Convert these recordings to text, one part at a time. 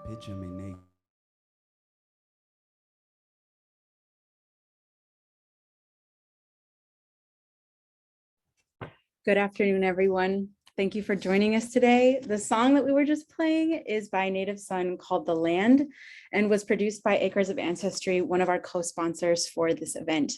Good afternoon, everyone. Thank you for joining us today. The song that we were just playing is by Native Son called The Land and was produced by Acres of Ancestry, one of our co-sponsors for this event.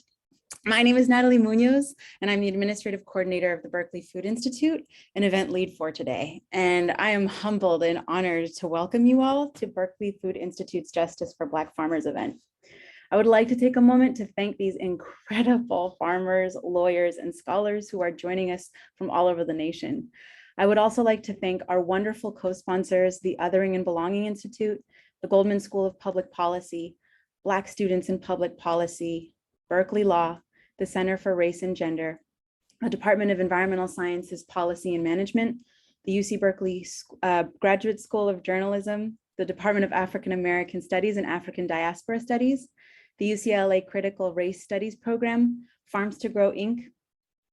My name is Natalie Munoz, and I'm the administrative coordinator of the Berkeley Food Institute, an event lead for today. And I am humbled and honored to welcome you all to Berkeley Food Institute's Justice for Black Farmers event. I would like to take a moment to thank these incredible farmers, lawyers, and scholars who are joining us from all over the nation. I would also like to thank our wonderful co-sponsors, the Othering and Belonging Institute, the Goldman School of Public Policy, Black Students in Public Policy, Berkeley Law, the Center for Race and Gender, the Department of Environmental Sciences, Policy and Management, the UC Berkeley Graduate School of Journalism, the Department of African American Studies and African Diaspora Studies, the UCLA Critical Race Studies Program, Farms to Grow, Inc.,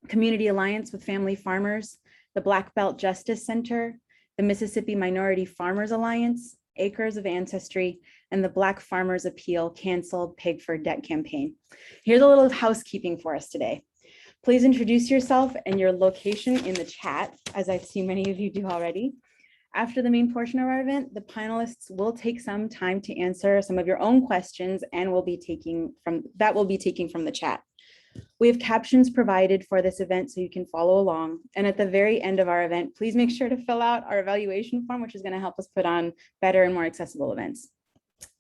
Community Alliance with Family Farmers, the Black Belt Justice Center, the Mississippi Minority Farmers Alliance, Acres of Ancestry, and the Black Farmers Appeal Canceled Pig for Debt campaign. Here's a little housekeeping for us today. Please introduce yourself and your location in the chat, as I see many of you do already. After the main portion of our event, the panelists will take some time to answer some of your own questions and will be taking from the chat. We have captions provided for this event so you can follow along. And at the very end of our event, please make sure to fill out our evaluation form, which is going to help us put on better and more accessible events.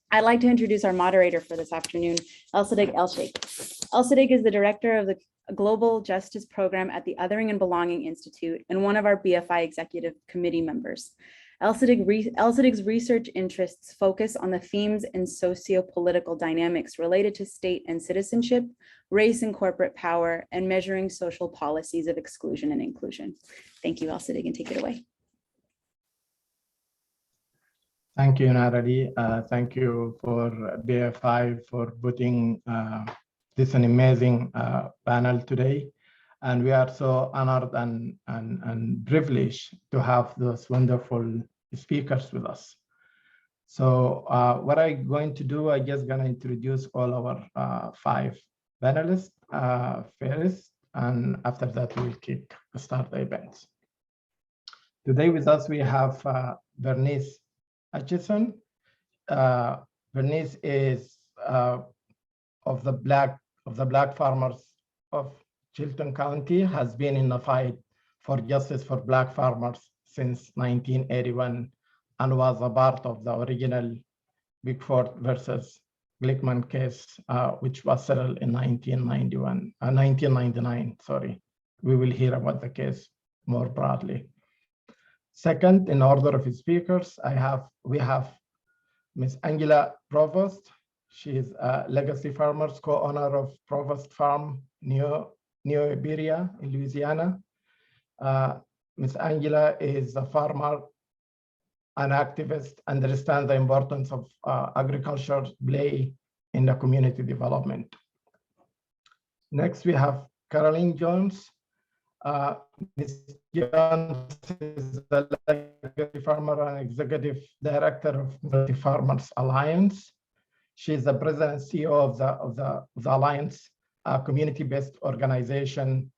I'd like to introduce our moderator for this afternoon, Elsadig Elsheikh. Elsadig is the director of the Global Justice Program at the Othering and Belonging Institute and one of our BFI executive committee members. Elsadig's research interests focus on the themes and socio-political dynamics related to state and citizenship, race and corporate power, and measuring social policies of exclusion and inclusion. Thank you, Elsadig, and take it away. Thank you, Natalie. Thank you for BFI for putting this an amazing panel today. And we are so honored and privileged to have those wonderful speakers with us. So what I'm going to do, I'm just gonna introduce all our 5 panelists first, and after that we'll start the events. Today with us we have Bernice Hutchison. Bernice is of the Black farmers of Chilton County, has been in the fight for justice for Black farmers since 1981 and was a part of the original Bickford versus Glickman case, which was settled in 1999, sorry. We will hear about the case more broadly. Second, in order of speakers, we have Ms. Angela Provost. She is a Legacy Farmers co-owner of Provost Farm, New Iberia in Louisiana. Ms. Angela is a farmer, an activist, understands the importance of agriculture play in the community development. Next, we have Carolyn Jones. Ms. Jones is the Legacy Farmer and Executive Director of Multi Farmers Alliance. She is the President and CEO of the Alliance, a community-based organization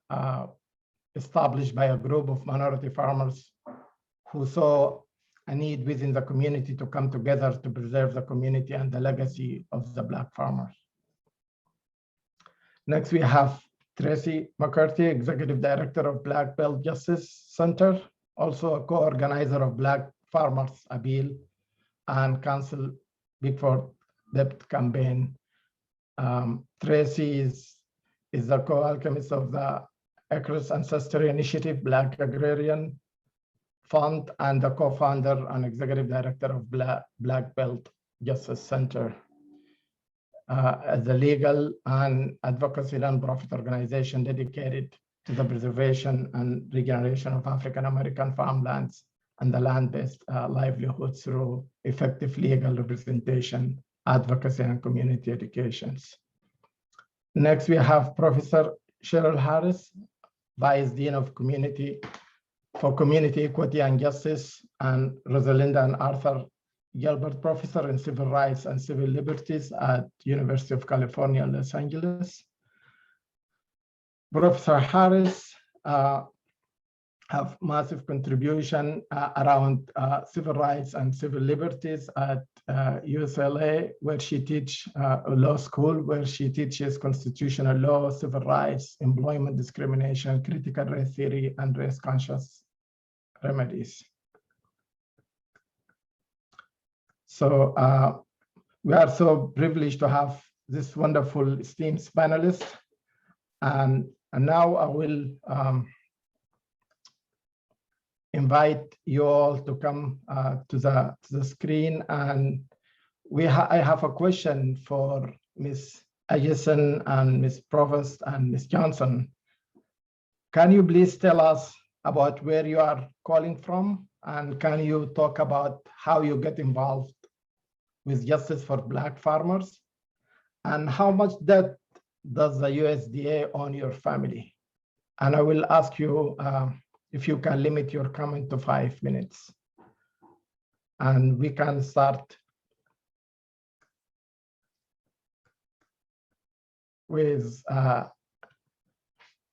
established by a group of minority farmers who saw a need within the community to come together to preserve the community and the legacy of the Black farmers. Next, we have Tracy Mccarthy, Executive Director of Black Belt Justice Center, also a co-organizer of Black Farmers Appeal and Council Bickford Debt Campaign. Tracy is the co-alchemist of the Acres Ancestry Initiative, Black Agrarian Fund, and the co-founder and executive director of Black Belt Justice Center. As a legal and advocacy nonprofit organization dedicated to the preservation and regeneration of African American farmlands and the land-based livelihoods through effective legal representation, advocacy, and community educations. Next, we have Professor Cheryl Harris, Vice Dean of Community Equity and Justice, and Rosalinda and Arthur Gilbert Professor in Civil Rights and Civil Liberties at University of California, Los Angeles. Professor Harris have massive contribution around civil rights and civil liberties at UCLA, where she teach law school, where she teaches constitutional law, civil rights, employment discrimination, critical race theory, and race conscious remedies. So we are so privileged to have this wonderful esteemed panelist. And now I will invite you all to come to the screen. And I have a question for Ms. Addison and Ms. Provost and Ms. Johnson. Can you please tell us about where you are calling from? And can you talk about how you get involved with Justice for Black Farmers? And how much debt does the USDA owe your family? And I will ask you if you can limit your comment to 5 minutes. And we can start with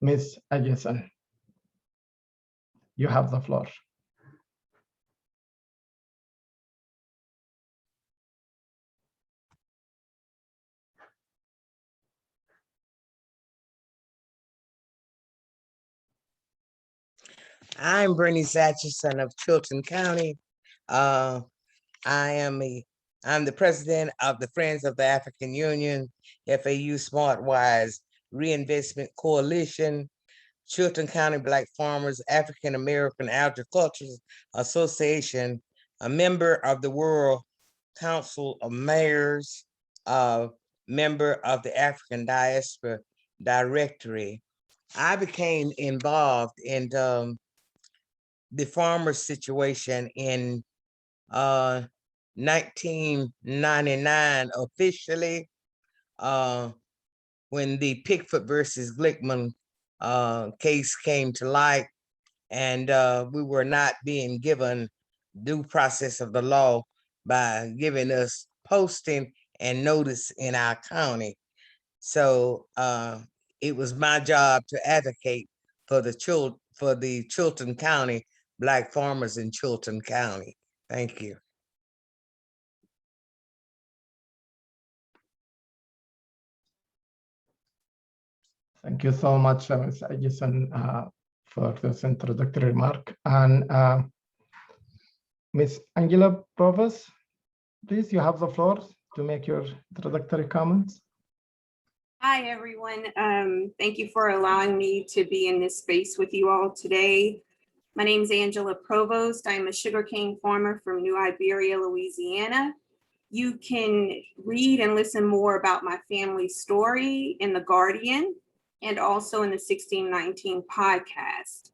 Ms. Addison. You have the floor. I'm Bernice Atchison of Chilton County. I'm the president of the Friends of the African Union, FAU SmartWise Reinvestment Coalition, Chilton County Black Farmers African American Agriculture Association, a member of the World Council of Mayors, a member of the African Diaspora Directory. I became involved in the farmer situation in 1999 officially, when the Pickford versus Glickman case came to light, and we were not being given due process of the law by giving us posting and notice in our county. So it was my job to advocate for the Chilton County Black farmers in Chilton County. Thank you. Thank you so much, Ms. Addison, for this introductory remark. And Ms. Angela Provost, please, you have the floor to make your introductory comments. Hi, everyone. Thank you for allowing me to be in this space with you all today. My name is Angela Provost. I'm a sugarcane farmer from New Iberia, Louisiana. You can read and listen more about my family's story in The Guardian and also in the 1619 podcast.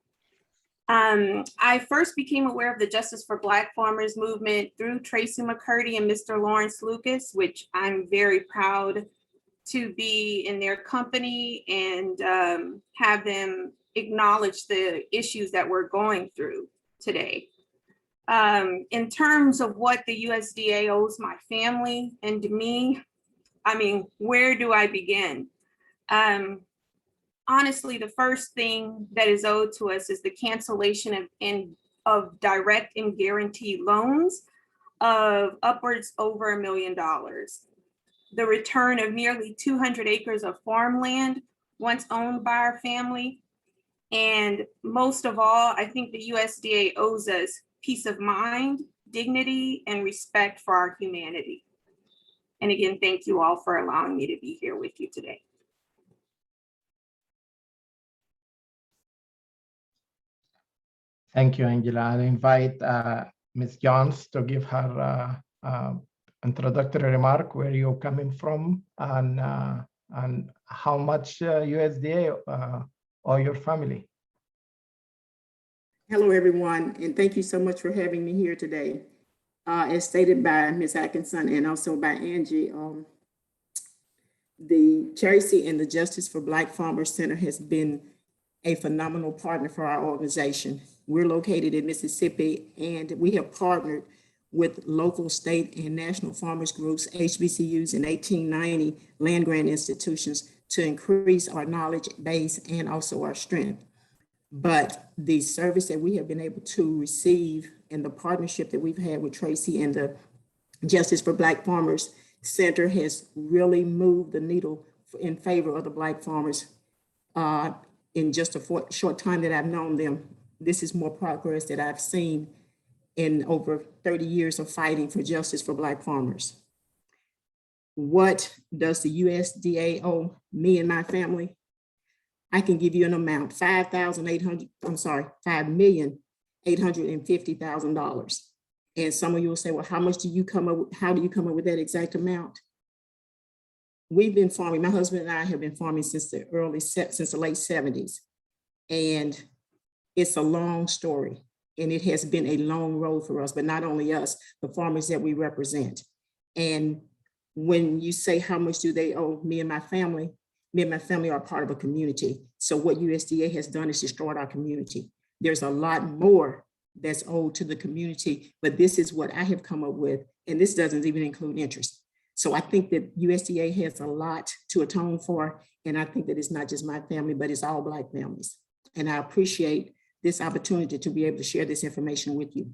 I first became aware of the Justice for Black Farmers movement through Tracy McCarthy and Mr. Lawrence Lucas, which I'm very proud to be in their company and have them acknowledge the issues that we're going through today. In terms of what the USDA owes my family and to me, I mean, where do I begin? Honestly, the first thing that is owed to us is the cancellation of direct and guaranteed loans of upwards over $1 million. The return of nearly 200 acres of farmland once owned by our family. And most of all, I think the USDA owes us peace of mind, dignity, and respect for our humanity. And again, thank you all for allowing me to be here with you today. Thank you, Angela. I'll invite Ms. Jones to give her introductory remark, where you're coming from and how much USDA or your family. Hello, everyone, and thank you so much for having me here today. As stated by Ms. Atkinson and also by Angie, the Tracy and the Justice for Black Farmers Center has been a phenomenal partner for our organization. We're located in Mississippi, and we have partnered with local, state, and national farmers groups, HBCUs, and 1890 land grant institutions to increase our knowledge base and also our strength. But the service that we have been able to receive and the partnership that we've had with Tracy and the Justice for Black Farmers Center has really moved the needle in favor of the Black farmers. In just a short time that I've known them, this is more progress that I've seen in over 30 years of fighting for justice for Black farmers. What does the USDA owe me and my family? I can give you an amount, $5,850,000. And some of you will say, well, how do you come up with that exact amount? We've been farming, my husband and I have been farming since the late 70s. And it's a long story. And it has been a long road for us, but not only us, the farmers that we represent. And when you say how much do they owe me and my family are part of a community. So what USDA has done is destroyed our community. There's a lot more that's owed to the community, but this is what I have come up with. And this doesn't even include interest. So I think that USDA has a lot to atone for. And I think that it's not just my family, but it's all Black families. And I appreciate this opportunity to be able to share this information with you.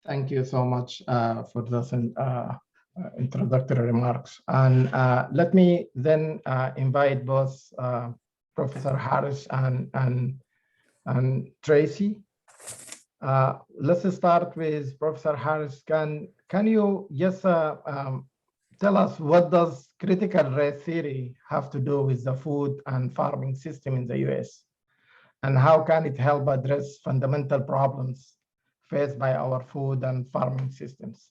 Thank you so much for those introductory remarks. And let me then invite both Professor Harris and Tracy. Let's start with Professor Harris. Can you just tell us what does critical race theory have to do with the food and farming system in the US? And how can it help address fundamental problems faced by our food and farming systems?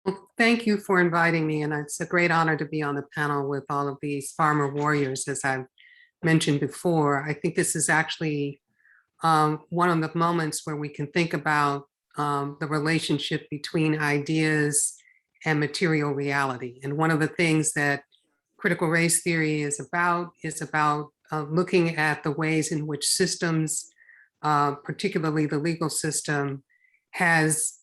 Well, thank you for inviting me. And it's a great honor to be on the panel with all of these farmer warriors, as I've mentioned before. I think this is actually one of the moments where we can think about the relationship between ideas and material reality. And one of the things that critical race theory is about looking at the ways in which systems, particularly the legal system, has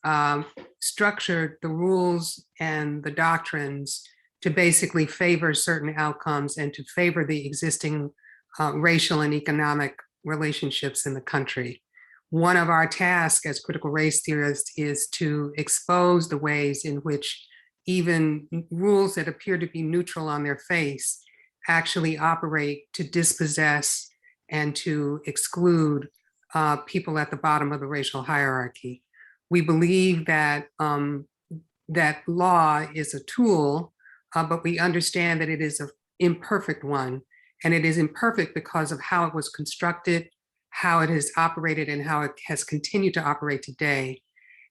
structured the rules and the doctrines to basically favor certain outcomes and to favor the existing racial and economic relationships in the country. One of our tasks as critical race theorists is to expose the ways in which even rules that appear to be neutral on their face actually operate to dispossess and to exclude people at the bottom of the racial hierarchy. We believe that that law is a tool, but we understand that it is an imperfect one. And it is imperfect because of how it was constructed, how it has operated, and how it has continued to operate today.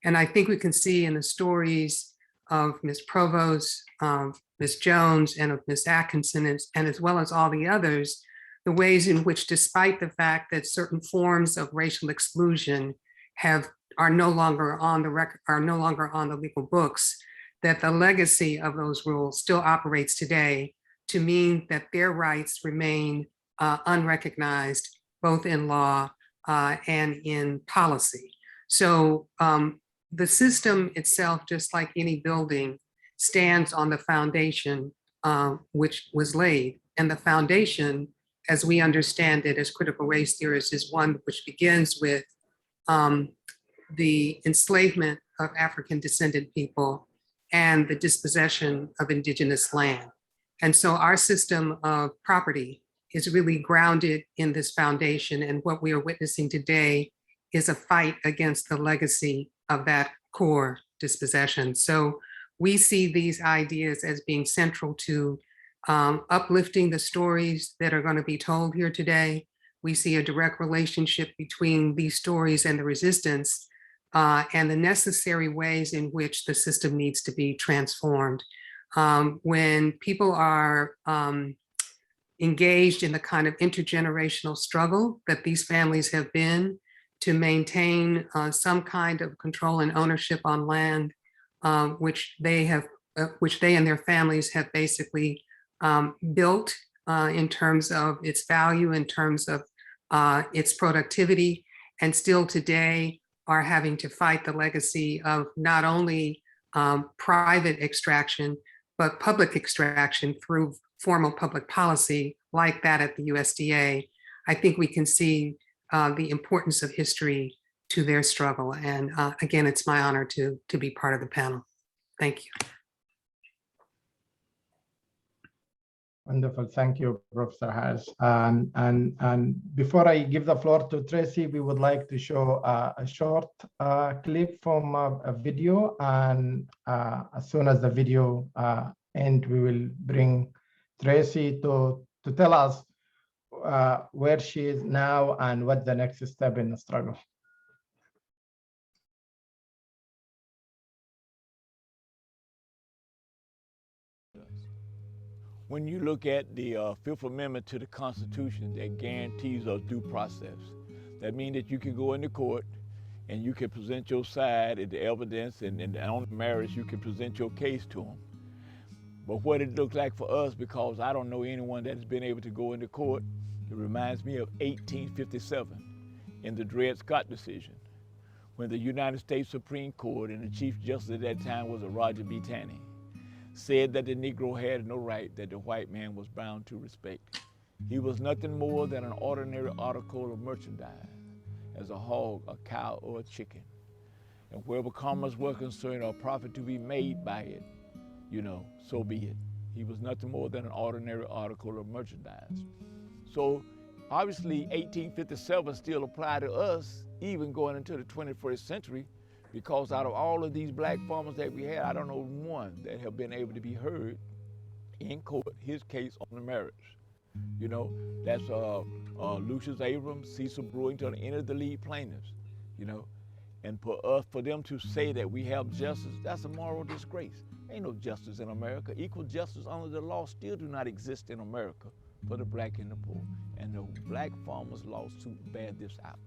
And I think we can see in the stories of Ms. Provost, Ms. Jones, and of Ms. Atkinson, and as well as all the others, the ways in which, despite the fact that certain forms of racial exclusion are no longer on the record, are no longer on the legal books, that the legacy of those rules still operates today to mean that their rights remain unrecognized, both in law and in policy. So the system itself, just like any building, stands on the foundation which was laid. And the foundation, as we understand it as critical race theorists, is one which begins with the enslavement of African descendant people and the dispossession of indigenous land. And so our system of property is really grounded in this foundation. And what we are witnessing today is a fight against the legacy of that core dispossession. So we see these ideas as being central to uplifting the stories that are going to be told here today. We see a direct relationship between these stories and the resistance and the necessary ways in which the system needs to be transformed. When people are engaged in the kind of intergenerational struggle that these families have been to maintain some kind of control and ownership on land, which they and their families have basically built in terms of its value, in terms of its productivity, and still today are having to fight the legacy of not only private extraction, but public extraction through formal public policy like that at the USDA. I think we can see the importance of history to their struggle. And again, it's my honor to be part of the panel. Thank you. Wonderful, thank you, Professor Harris. And before I give the floor to Tracy, we would like to show a short clip from a video. And as soon as the video ends, we will bring Tracy to tell us where she is now and what the next step in the struggle. When you look at the Fifth Amendment to the Constitution that guarantees us due process, that means that you can go into court and you can present your side and the evidence, and on marriage you can present your case to them. But what it looks like for us, because I don't know anyone that's been able to go into court, it reminds me of 1857 in the Dred Scott decision, when the United States Supreme Court and the Chief Justice at that time was Roger B. Taney, said that the Negro had no right that the white man was bound to respect. He was nothing more than an ordinary article of merchandise, as a hog, a cow, or a chicken. And wherever commerce was concerned or profit to be made by it, so be it. He was nothing more than an ordinary article of merchandise. So obviously 1857 still applied to us, even going into the 21st century, because out of all of these black farmers that we had, I don't know one that have been able to be heard in court, his case on the merits. That's Lucius Abrams, Cecil Brewington, any of the lead plaintiffs, And for them to say that we have justice, that's a moral disgrace. Ain't no justice in America. Equal justice under the law still do not exist in America for the black and the poor. And the black farmers lawsuit bears this out.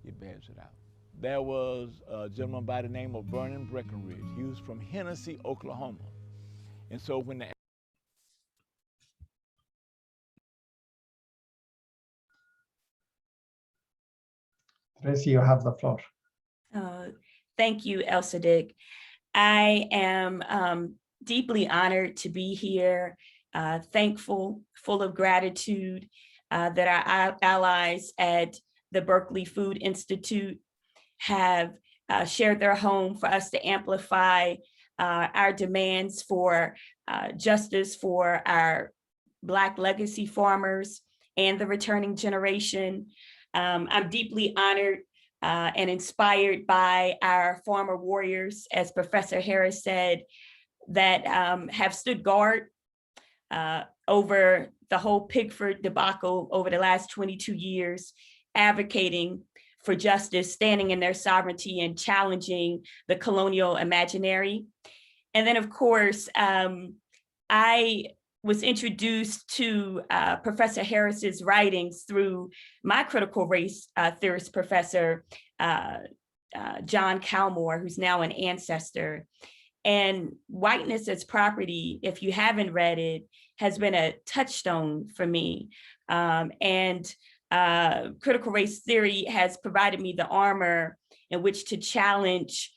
It bears it out. There was a gentleman by the name of Vernon Breckenridge. He was from Hennessy, Oklahoma. And so when the Tracy, you have the floor. Thank you, El Sadiq. I am deeply honored to be here, thankful, full of gratitude that our allies at the Berkeley Food Institute have shared their home for us to amplify our demands for justice for our Black legacy farmers and the returning generation. I'm deeply honored and inspired by our farmer warriors, as Professor Harris said, that have stood guard over the whole Pickford debacle over the last 22 years, advocating for justice, standing in their sovereignty and challenging the colonial imaginary. And then, of course, I was introduced to Professor Harris's writings through my critical race theorist professor, John Calmore, who's now an ancestor. And Whiteness as Property, if you haven't read it, has been a touchstone for me. Critical race theory has provided me the armor in which to challenge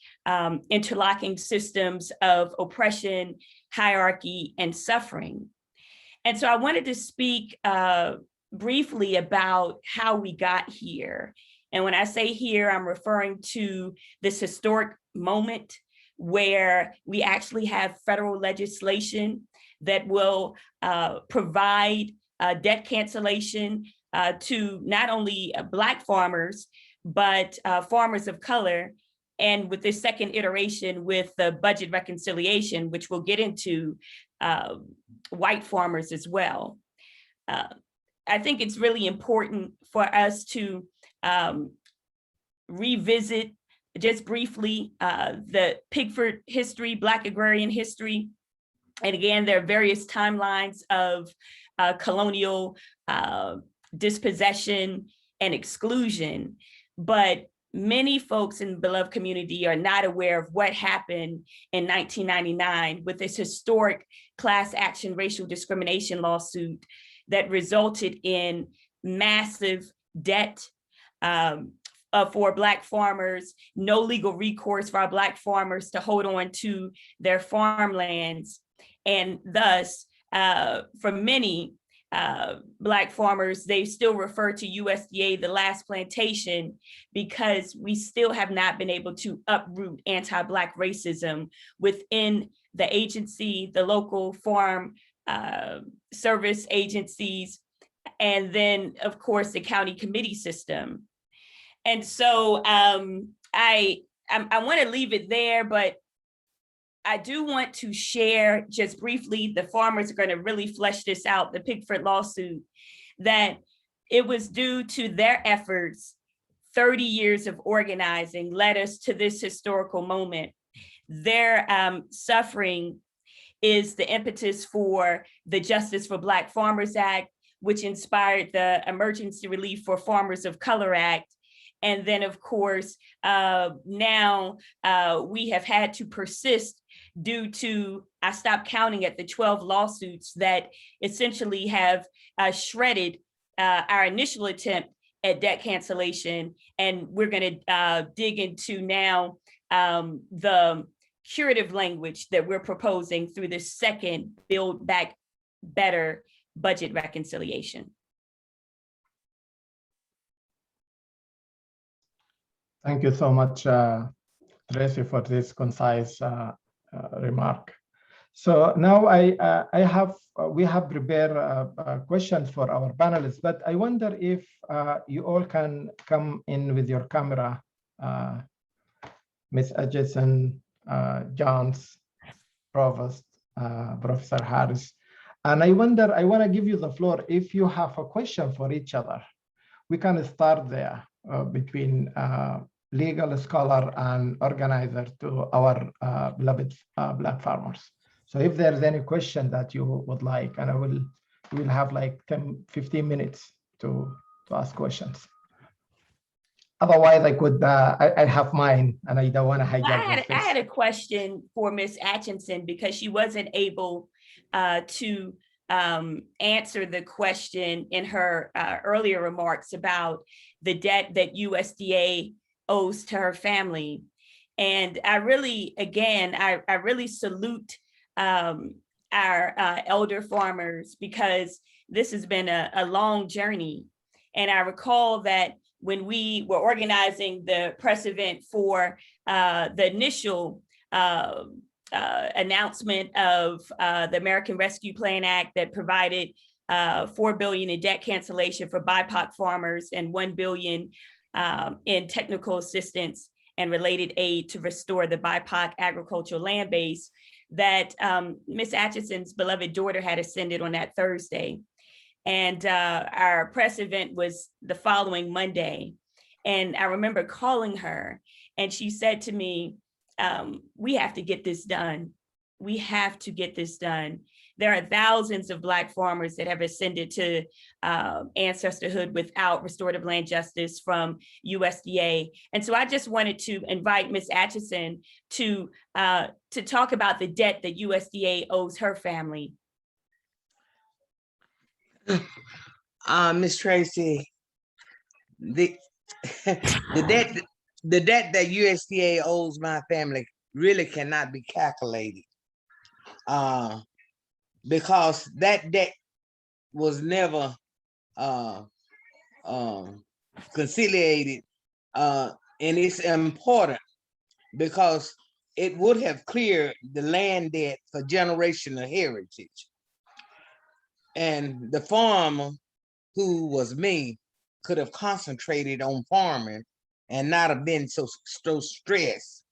interlocking systems of oppression, hierarchy, and suffering. And so I wanted to speak briefly about how we got here. And when I say here, I'm referring to this historic moment where we actually have federal legislation that will provide debt cancellation to not only Black farmers, but farmers of color. And with this second iteration with the budget reconciliation, which we'll get into, white farmers as well. I think it's really important for us to revisit just briefly the Pickford history, Black agrarian history. And again, there are various timelines of colonial dispossession and exclusion, but many folks in the beloved community are not aware of what happened in 1999 with this historic class action racial discrimination lawsuit that resulted in massive debt for Black farmers, no legal recourse for our Black farmers to hold on to their farmlands. And thus, for many Black farmers, they still refer to USDA, the last plantation, because we still have not been able to uproot anti-Black racism within the agency, the local farm service agencies, and then, of course, the county committee system. And so I want to leave it there, but I do want to share just briefly, the farmers are going to really flesh this out, the Pickford lawsuit, that it was due to their efforts, 30 years of organizing led us to this historical moment. Their suffering is the impetus for the Justice for Black Farmers Act, which inspired the Emergency Relief for Farmers of Color Act. And then, of course, now we have had to persist due to, I stopped counting at the 12 lawsuits that essentially have shredded our initial attempt at debt cancellation. And we're going to dig into now the curative language that we're proposing through the second Build Back Better budget reconciliation. Thank you so much, Tracy, for this concise remark. So now we have prepared questions for our panelists, but I wonder if you all can come in with your camera, Ms. Acheson, Jones, Provost, Professor Harris. And I want to give you the floor. If you have a question for each other, we can start there between legal scholar and organizer to our beloved Black farmers. So if there's any question that you would like, and we'll have like 10-15 minutes to ask questions. Otherwise, I have mine, and I don't want to hijack. I had a question for Ms. Atchison because she wasn't able to answer the question in her earlier remarks about the debt that USDA owes to her family. And I really, again, I really salute our elder farmers, because this has been a long journey. And I recall that when we were organizing the press event for the initial announcement of the American Rescue Plan Act that provided $4 billion in debt cancellation for BIPOC farmers and $1 billion in technical assistance and related aid to restore the BIPOC agricultural land base, that Ms. Atchison's beloved daughter had ascended on that Thursday. And our press event was the following Monday. And I remember calling her, and she said to me, we have to get this done. We have to get this done. There are thousands of Black farmers that have ascended to ancestorhood without restorative land justice from USDA. And so I just wanted to invite Ms. Atchison to talk about the debt that USDA owes her family. Ms. Tracy, the debt that USDA owes my family really cannot be calculated, because that debt was never conciliated, and it's important because it would have cleared the land debt for generational heritage. And the farmer, who was me, could have concentrated on farming and not have been so stressed.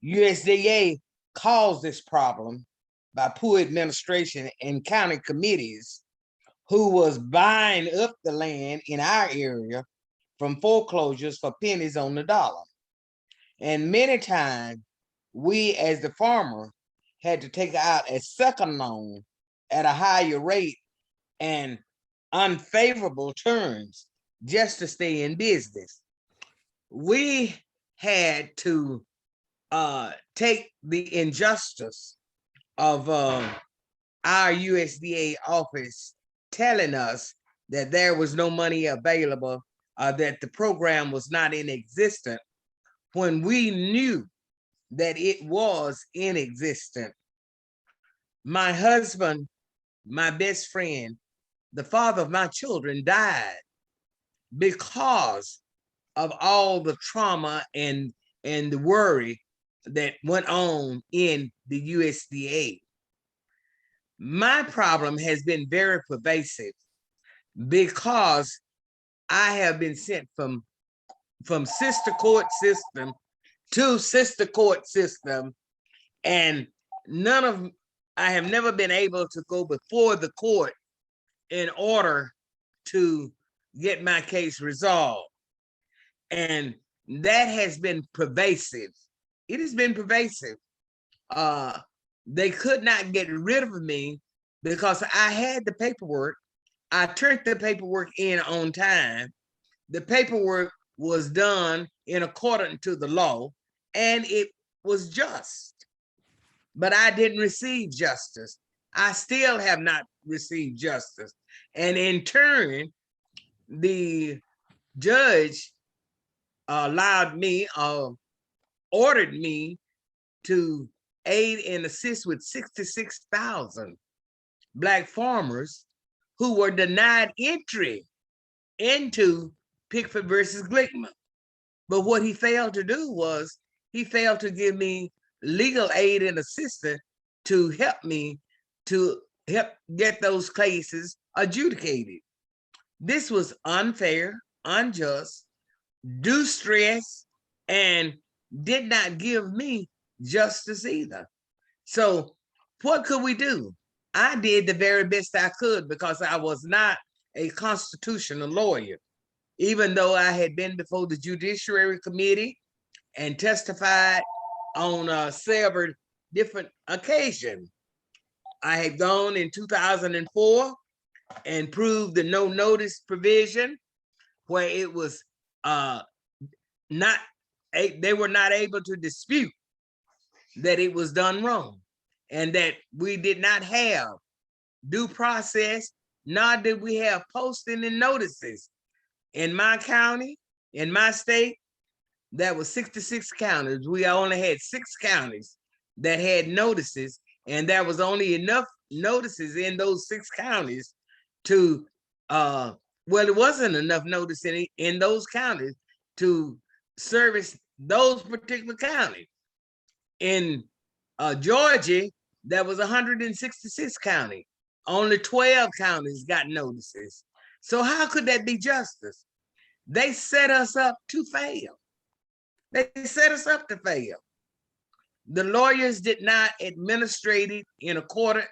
USDA caused this problem by poor administration and county committees who was buying up the land in our area from foreclosures for pennies on the dollar. And many times we as the farmer had to take out a second loan at a higher rate and unfavorable terms just to stay in business. We had to take the injustice of our USDA office telling us that there was no money available that the program was not in existence when we knew that it was in existence. My husband, my best friend, the father of my children, died because of all the trauma and the worry that went on in the USDA. My problem has been very pervasive because I have been sent from sister court system to sister court system, and I have never been able to go before the court in order to get my case resolved. And that has been pervasive. It has been pervasive. They could not get rid of me because I had the paperwork. I turned the paperwork in on time. The paperwork was done in accordance to the law, and it was just. But I didn't receive justice. I still have not received justice. And in turn, the judge ordered me to aid and assist with 66,000 Black farmers who were denied entry into Pickford versus Glickman. But what he failed to do was he failed to give me legal aid and assistance to help me to help get those cases adjudicated. This was unfair, unjust, due stress, and did not give me justice either. So what could we do? I did the very best I could because I was not a constitutional lawyer, even though I had been before the Judiciary Committee and testified on several different occasions. I had gone in 2004 and proved the no notice provision where it was they were not able to dispute that it was done wrong and that we did not have due process, nor did we have posting and notices. In my county, in my state, that was 66 counties. We only had 6 counties that had notices, and there was only enough notices in those 6 counties to, well, it wasn't enough notice in those counties to service those particular counties. In Georgia, there was 166 counties. Only 12 counties got notices. So how could that be justice? They set us up to fail. They set us up to fail. The lawyers did not administrate it in accordance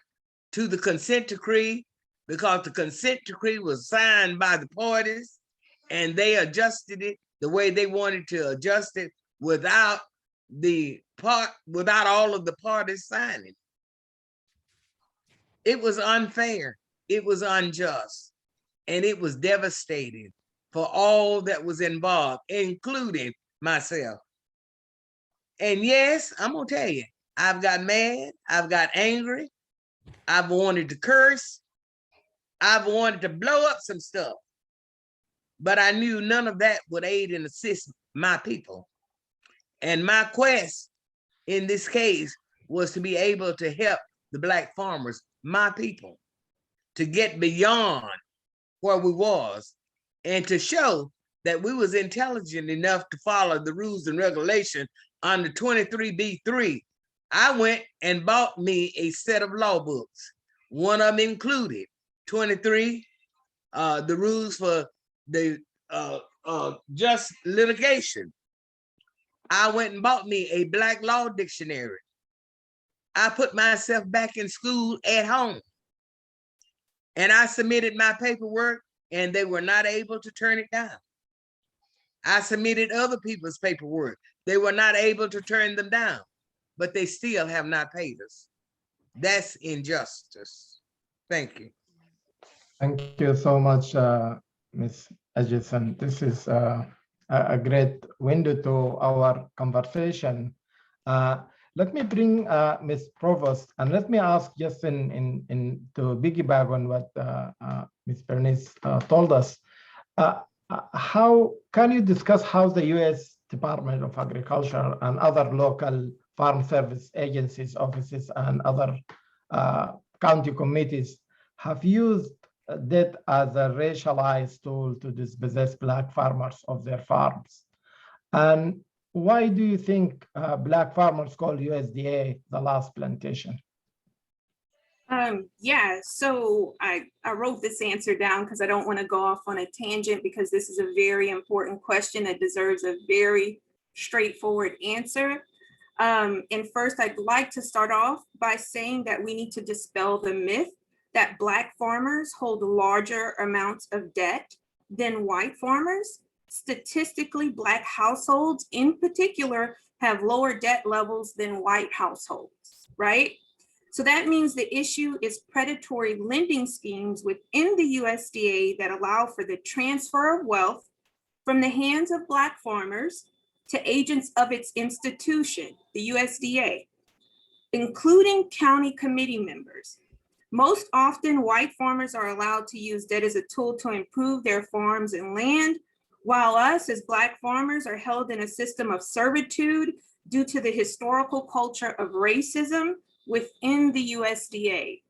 to the consent decree because the consent decree was signed by the parties and they adjusted it the way they wanted to adjust it without all of the parties signing. It was unfair, it was unjust, and it was devastating for all that was involved, including myself. And yes, I'm gonna tell you, I've got mad, I've got angry, I've wanted to curse, I've wanted to blow up some stuff, but I knew none of that would aid and assist my people. And my quest in this case was to be able to help the Black farmers, my people, to get beyond where we was and to show that we was intelligent enough to follow the rules and regulations under 23B3. I went and bought me a set of law books. One of them included 23, the rules for the just litigation. I went and bought me a Black law dictionary. I put myself back in school at home. And I submitted my paperwork and they were not able to turn it down. I submitted other people's paperwork. They were not able to turn them down, but they still have not paid us. That's injustice. Thank you. Thank you so much, Ms. Edgerton. This is a great window to our conversation. Let me bring Ms. Provost, and let me ask just to piggyback on what Ms. Bernice told us. How can you discuss how the U.S. Department of Agriculture and other local farm service agencies, offices, and other county committees have used that as a racialized tool to dispossess Black farmers of their farms? And why do you think Black farmers call USDA the last plantation? Yeah, so I wrote this answer down because I don't want to go off on a tangent, because this is a very important question that deserves a very straightforward answer. And first, I'd like to start off by saying that we need to dispel the myth that Black farmers hold larger amounts of debt than white farmers. Statistically, Black households in particular have lower debt levels than white households, right? So that means the issue is predatory lending schemes within the USDA that allow for the transfer of wealth from the hands of Black farmers to agents of its institution, the USDA, including county committee members. Most often, white farmers are allowed to use debt as a tool to improve their farms and land, while us as Black farmers are held in a system of servitude due to the historical culture of racism within the USDA.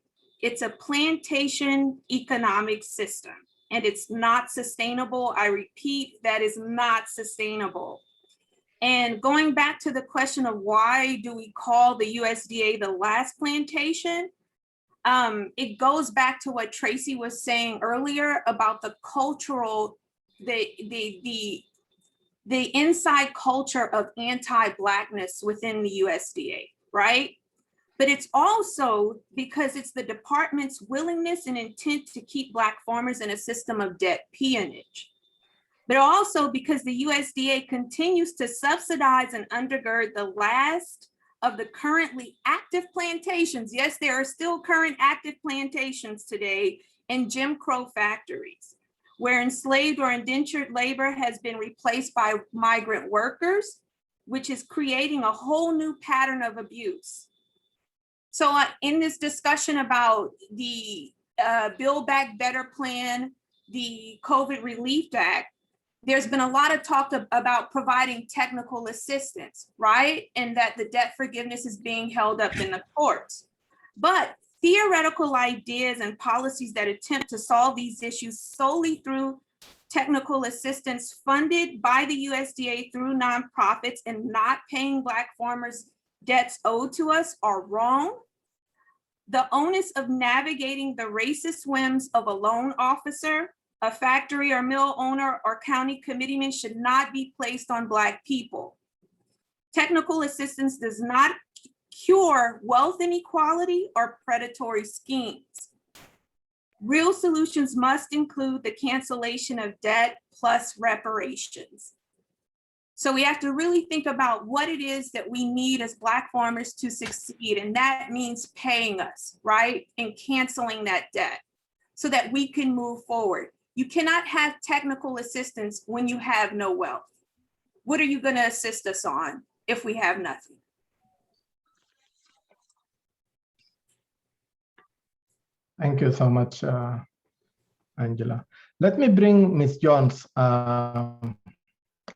It's a plantation economic system, and it's not sustainable. I repeat, that is not sustainable. And going back to the question of why do we call the USDA the last plantation, it goes back to what Tracy was saying earlier about the cultural, the inside culture of anti-Blackness within the USDA, right? But it's also because it's the department's willingness and intent to keep Black farmers in a system of debt peonage. But also because the USDA continues to subsidize and undergird the last of the currently active plantations. Yes, there are still current active plantations today in Jim Crow factories, where enslaved or indentured labor has been replaced by migrant workers, which is creating a whole new pattern of abuse. So in this discussion about the Build Back Better plan, the COVID Relief Act, there's been a lot of talk about providing technical assistance, right? And that the debt forgiveness is being held up in the courts. But theoretical ideas and policies that attempt to solve these issues solely through technical assistance funded by the USDA through nonprofits and not paying Black farmers debts owed to us are wrong. The onus of navigating the racist whims of a loan officer, a factory or mill owner, or county committeeman should not be placed on Black people. Technical assistance does not cure wealth inequality or predatory schemes. Real solutions must include the cancellation of debt plus reparations. So we have to really think about what it is that we need as Black farmers to succeed. And that means paying us, right? And canceling that debt so that we can move forward. You cannot have technical assistance when you have no wealth. What are you going to assist us on if we have nothing? Thank you so much, Angela. Let me bring Ms. Jones.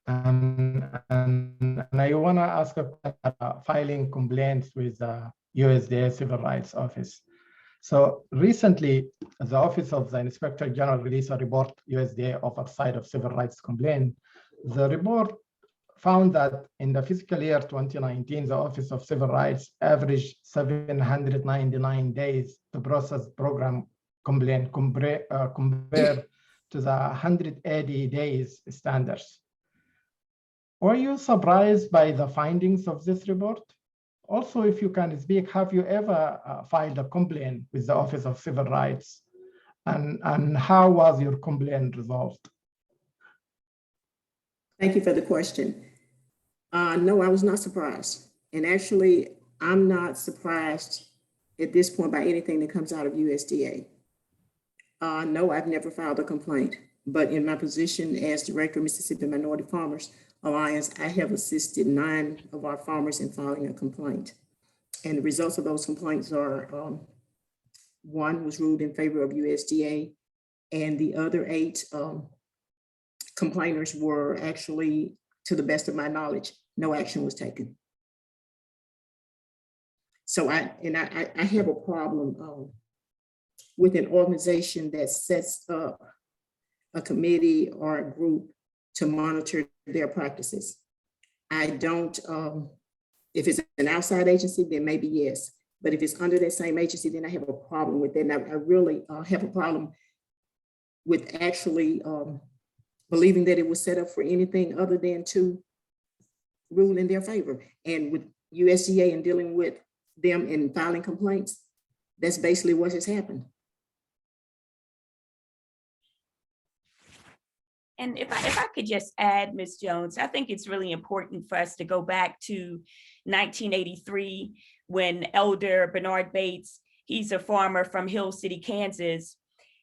And I want to ask about filing complaints with the USDA Civil Rights Office. So recently, the Office of the Inspector General released a report, USDA Oversight of Civil Rights Complaint. The report found that in the fiscal year 2019, the Office of Civil Rights averaged 799 days to process program complaint compared to the 180 days standards. Were you surprised by the findings of this report? Also, if you can speak, have you ever filed a complaint with the Office of Civil Rights? And how was your complaint resolved? Thank you for the question. No, I was not surprised. And actually, I'm not surprised at this point by anything that comes out of USDA. No, I've never filed a complaint, but in my position as Director of Mississippi Minority Farmers Alliance, I have assisted 9 of our farmers in filing a complaint. And the results of those complaints are, 1 was ruled in favor of USDA, and the other 8 complainers were actually, to the best of my knowledge, no action was taken. So I have a problem with an organization that sets up a committee or a group to monitor their practices. I don't, if it's an outside agency, then maybe yes. But if it's under that same agency, then I have a problem with that. And I really have a problem with actually believing that it was set up for anything other than to rule in their favor. And with USDA and dealing with them and filing complaints, that's basically what has happened. And if I could just add, Ms. Jones, I think it's really important for us to go back to 1983 when Elder Bernard Bates, he's a farmer from Hill City, Kansas.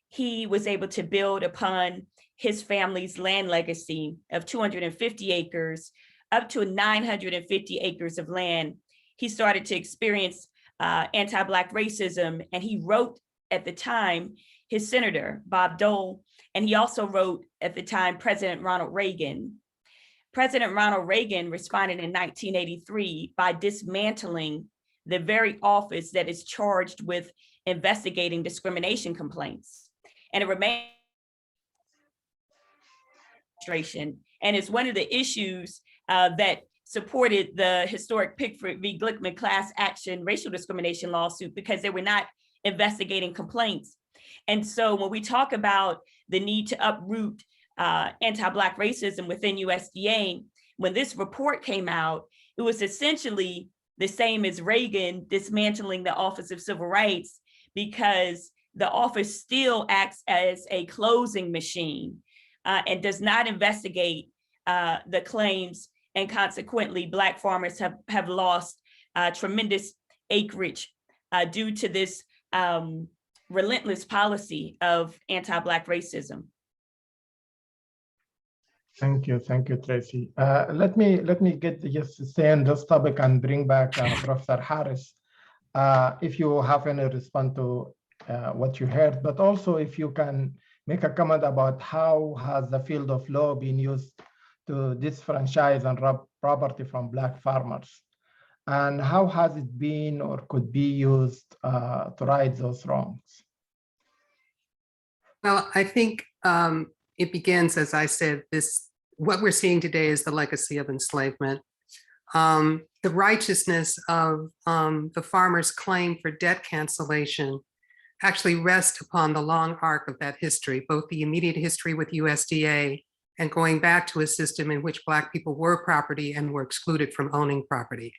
He was able to build upon his family's land legacy of 250 acres up to 950 acres of land. He started to experience anti-Black racism, and he wrote at the time his senator, Bob Dole, and he also wrote at the time President Ronald Reagan. President Ronald Reagan responded in 1983 by dismantling the very office that is charged with investigating discrimination complaints. And it remains and it's one of the issues that supported the historic Pickford v. Glickman class action racial discrimination lawsuit, because they were not investigating complaints. And so when we talk about the need to uproot anti-Black racism within USDA, when this report came out, it was essentially the same as Reagan dismantling the Office of Civil Rights, because the office still acts as a closing machine and does not investigate the claims. And consequently, Black farmers have lost tremendous acreage due to this relentless policy of anti-Black racism. Thank you, Tracy. Let me just stay on this topic and bring back Professor Harris. If you have any response to what you heard, but also if you can make a comment about how has the field of law been used to disfranchise and rob property from Black farmers, and how has it been or could be used to right those wrongs? Well, I think it begins, as I said, what we're seeing today is the legacy of enslavement. The righteousness of the farmers' claim for debt cancellation actually rests upon the long arc of that history, both the immediate history with USDA and going back to a system in which Black people were property and were excluded from owning property.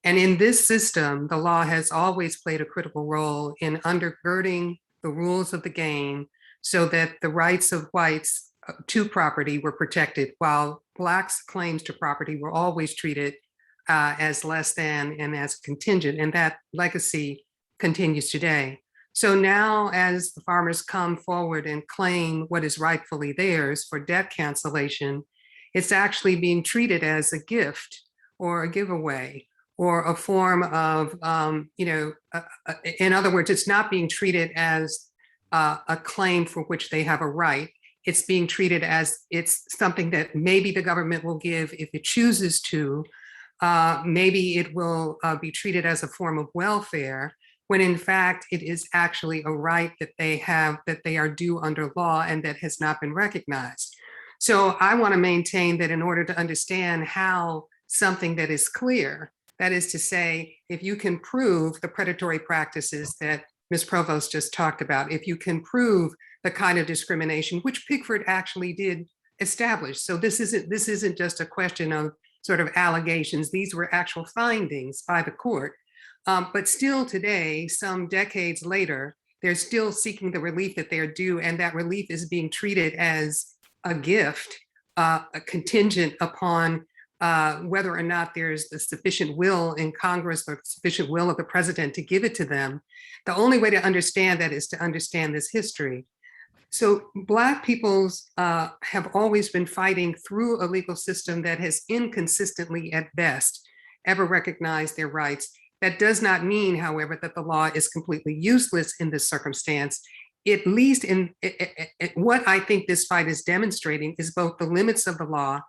And in this system, the law has always played a critical role in undergirding the rules of the game so that the rights of whites to property were protected, while Blacks' claims to property were always treated as less than and as contingent, and that legacy continues today. So now as the farmers come forward and claim what is rightfully theirs for debt cancellation, it's actually being treated as a gift or a giveaway or a form of, in other words, it's not being treated as a claim for which they have a right. It's being treated as it's something that maybe the government will give if it chooses to. Maybe it will be treated as a form of welfare, when in fact it is actually a right that they have, that they are due under law and that has not been recognized. So I want to maintain that in order to understand how something that is clear, that is to say, if you can prove the predatory practices that Ms. Provost just talked about, if you can prove the kind of discrimination which Pickford actually did establish. So this isn't just a question of sort of allegations. These were actual findings by the court. But still today, some decades later, they're still seeking the relief that they're due, and that relief is being treated as a gift, a contingent upon whether or not there's the sufficient will in Congress or sufficient will of the president to give it to them. The only way to understand that is to understand this history. So Black peoples have always been fighting through a legal system that has inconsistently, at best, ever recognized their rights. That does not mean, however, that the law is completely useless in this circumstance. at least in what I think this fight is demonstrating is both the limits of the law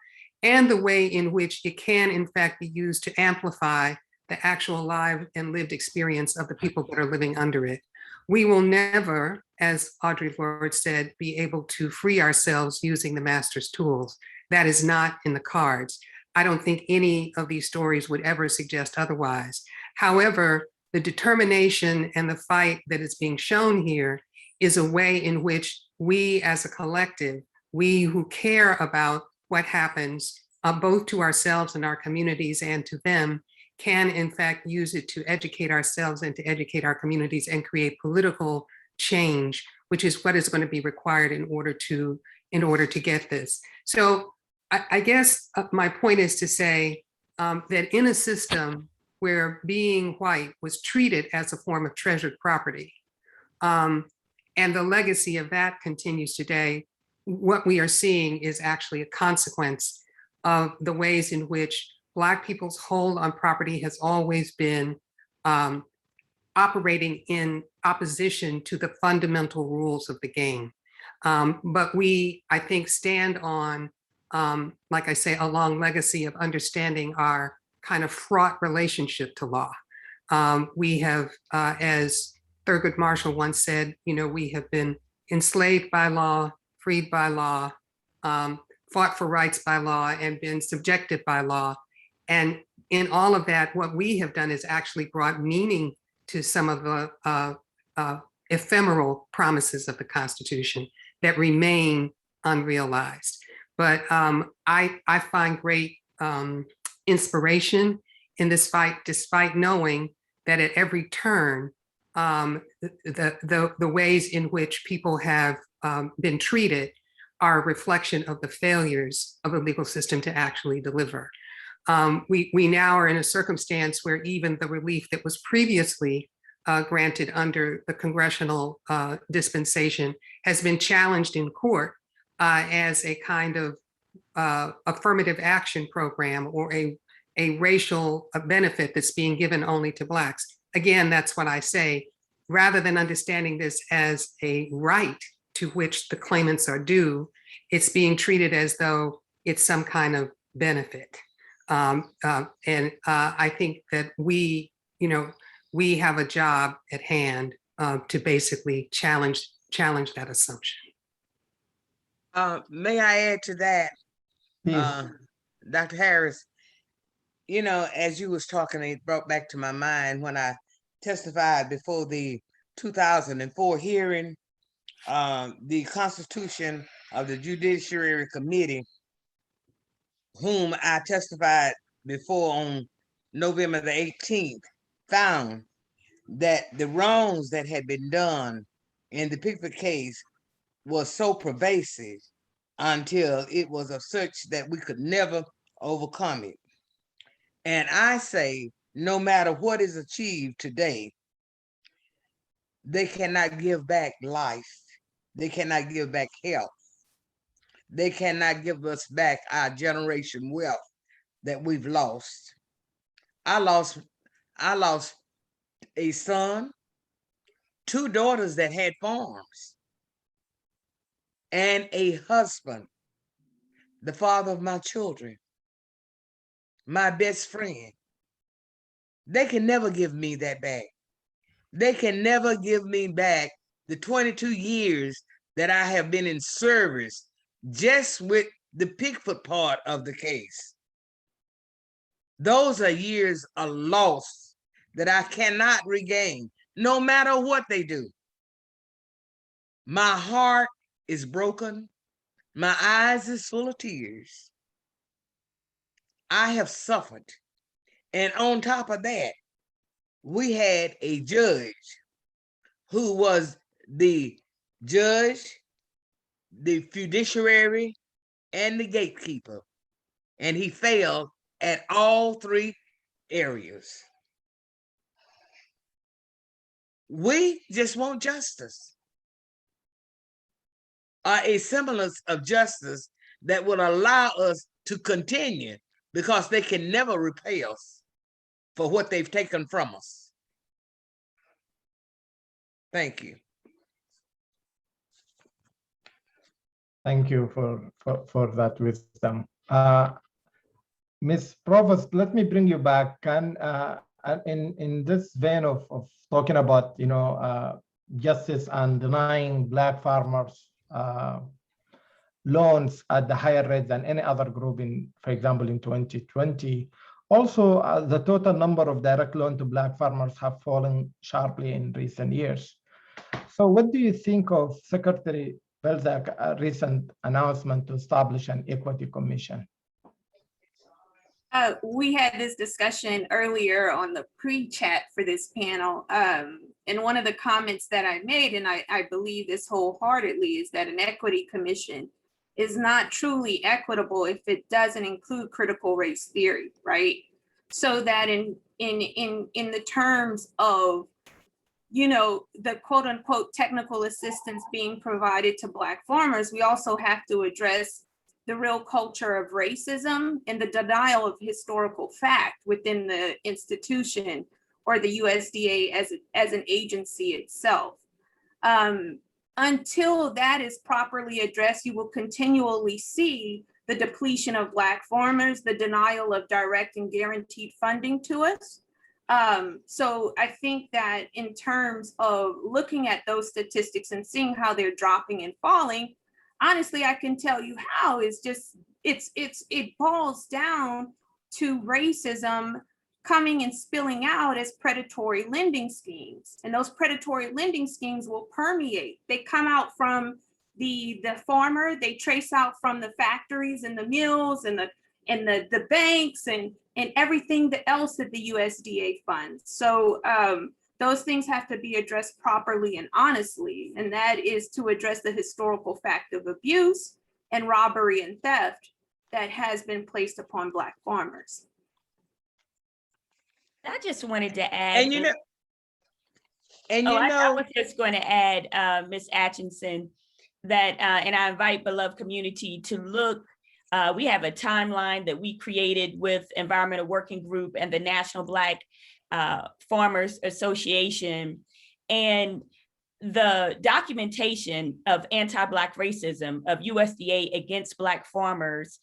and the way in which it can in fact be used to amplify the actual live and lived experience of the people that are living under it. We will never, as Audre Lorde said, be able to free ourselves using the master's tools. That is not in the cards. I don't think any of these stories would ever suggest otherwise. However, the determination and the fight that is being shown here is a way in which we as a collective, we who care about what happens both to ourselves and our communities and to them, can in fact use it to educate ourselves and to educate our communities and create political change, which is what is going to be required in order to get this. So I guess my point is to say that in a system where being white was treated as a form of treasured property, and the legacy of that continues today, what we are seeing is actually a consequence of the ways in which Black people's hold on property has always been operating in opposition to the fundamental rules of the game. But we, I think, stand on, like I say, a long legacy of understanding our kind of fraught relationship to law. We have, as Thurgood Marshall once said, you know, we have been enslaved by law, freed by law, fought for rights by law, and been subjected by law. And in all of that, what we have done is actually brought meaning to some of the ephemeral promises of the Constitution that remain unrealized. But I find great inspiration in this fight, despite knowing that at every turn, the ways in which people have been treated are a reflection of the failures of the legal system to actually deliver. We now are in a circumstance where even the relief that was previously granted under the congressional dispensation has been challenged in court as a kind of affirmative action program or a racial benefit that's being given only to Blacks. Again, that's what I say, rather than understanding this as a right to which the claimants are due, it's being treated as though it's some kind of benefit. And I think that we have a job at hand to basically challenge that assumption. May I add to that, Yes. Dr. Harris? You know, as you was talking, it brought back to my mind when I testified before the 2004 hearing, the Constitution of the Judiciary Committee, whom I testified before on November the 18th, found that the wrongs that had been done in the Pickford case was so pervasive until it was of such that we could never overcome it. And I say, no matter what is achieved today, they cannot give back life. They cannot give back health. They cannot give us back our generation wealth that we've lost. I lost a son, 2 daughters that had farms, and a husband, the father of my children, my best friend. They can never give me that back. They can never give me back the 22 years that I have been in service just with the Pickford part of the case. Those are years of loss that I cannot regain, no matter what they do. My heart is broken. My eyes is full of tears. I have suffered. And on top of that, we had a judge who was the judge, the judiciary, and the gatekeeper. And he failed at all 3 areas. We just want justice, a semblance of justice that would allow us to continue, because they can never repay us for what they've taken from us. Thank you. Thank you for that wisdom. Ms. Provost, let me bring you back. Can in this vein of talking about justice and denying Black farmers loans at the higher rate than any other group in, for example, in 2020. Also, the total number of direct loan to Black farmers have fallen sharply in recent years. So what do you think of Secretary Belzak's recent announcement to establish an equity commission? We had this discussion earlier on the pre-chat for this panel. And one of the comments that I made, and I believe this wholeheartedly, is that an equity commission is not truly equitable if it doesn't include critical race theory, right? So that in the terms of, the quote unquote technical assistance being provided to Black farmers, we also have to address the real culture of racism and the denial of historical fact within the institution or the USDA as an agency itself. Until that is properly addressed, you will continually see the depletion of Black farmers, the denial of direct and guaranteed funding to us. So I think that in terms of looking at those statistics and seeing how they're dropping and falling, honestly, I can tell you how. It's just, it boils down to racism coming and spilling out as predatory lending schemes. And those predatory lending schemes will permeate. They come out from the farmer, they trace out from the factories and the mills and the banks and everything else that the USDA funds. So those things have to be addressed properly and honestly, and that is to address the historical fact of abuse and robbery and theft that has been placed upon Black farmers. I just wanted to add. And I was just going to add, Ms. Atchison, that, and I invite beloved community to look. We have a timeline that we created with Environmental Working Group and the National Black Farmers Association, and the documentation of anti-Black racism of USDA against Black farmers,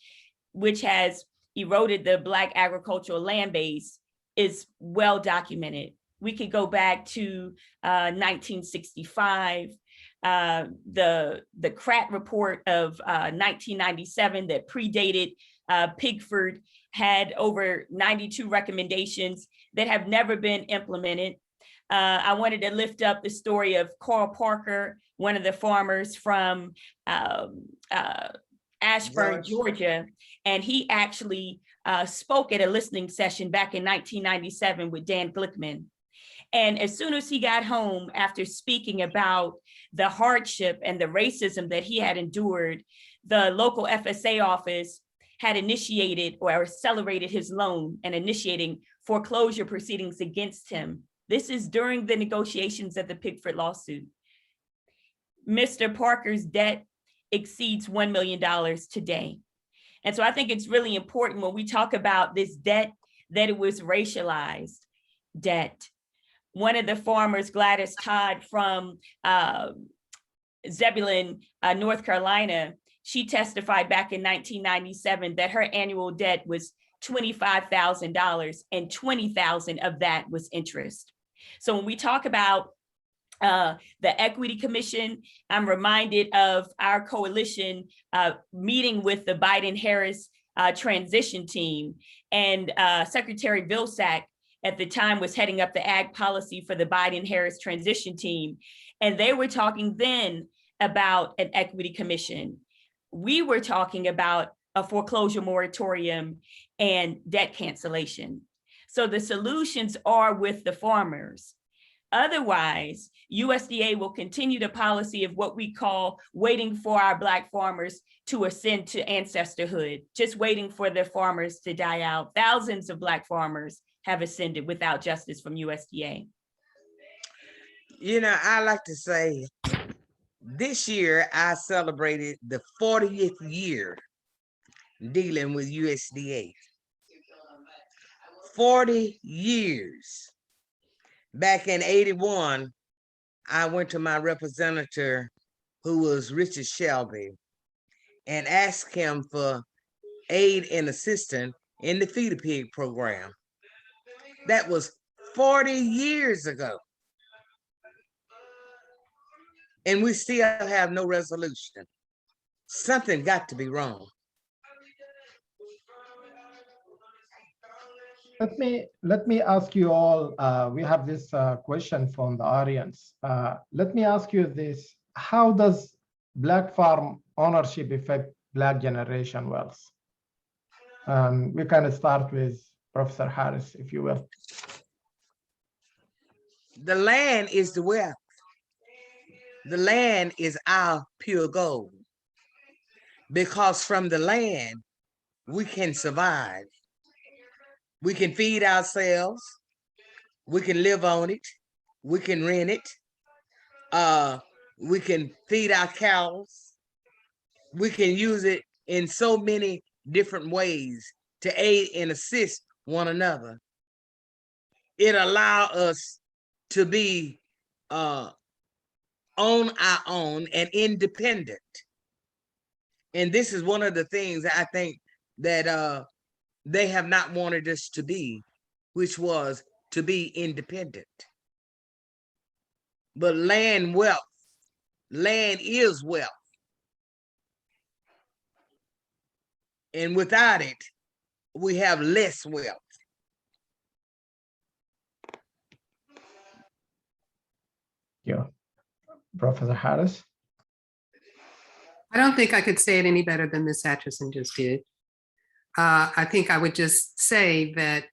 which has eroded the Black agricultural land base, is well documented. We could go back to 1965, the Kratt report of 1997 that predated Pigford had over 92 recommendations that have never been implemented. I wanted to lift up the story of Carl Parker, one of the farmers from Ashburn, Georgia, and he actually spoke at a listening session back in 1997 with Dan Glickman. And as soon as he got home after speaking about the hardship and the racism that he had endured, the local FSA office had initiated or accelerated his loan and initiating foreclosure proceedings against him. This is during the negotiations of the Pigford lawsuit. Mr. Parker's debt exceeds $1 million today. And so I think it's really important when we talk about this debt that it was racialized debt. One of the farmers, Gladys Todd from Zebulon, North Carolina, she testified back in 1997 that her annual debt was $25,000 and $20,000 of that was interest. So when we talk about the Equity Commission, I'm reminded of our coalition meeting with the Biden-Harris transition team, and Secretary Vilsack at the time was heading up the ag policy for the Biden-Harris transition team. And they were talking then about an equity commission. We were talking about a foreclosure moratorium and debt cancellation. So the solutions are with the farmers. Otherwise, USDA will continue the policy of what we call waiting for our Black farmers to ascend to ancestorhood, just waiting for their farmers to die out. Thousands of Black farmers have ascended without justice from USDA. I like to say this year I celebrated the 40th year dealing with USDA. 40 years. Back in 81, I went to my representative, who was Richard Shelby, and asked him for aid and assistance in the Feed a Pig program. That was 40 years ago. And we still have no resolution. Something got to be wrong. Let me ask you all, we have this question from the audience. Let me ask you this, how does Black farm ownership affect Black generation wealth? We can start with Professor Harris, if you will. The land is the wealth. The land is our pure gold. Because from the land, we can survive. We can feed ourselves. We can live on it. We can rent it. We can feed our cows. We can use it in so many different ways to aid and assist one another. It allows us to be on our own and independent. And this is one of the things that I think that they have not wanted us to be, which was to be independent. But land is wealth. And without it, we have less wealth. Yeah, Professor Harris. I don't think I could say it any better than Ms. Atchison just did. I think I would just say that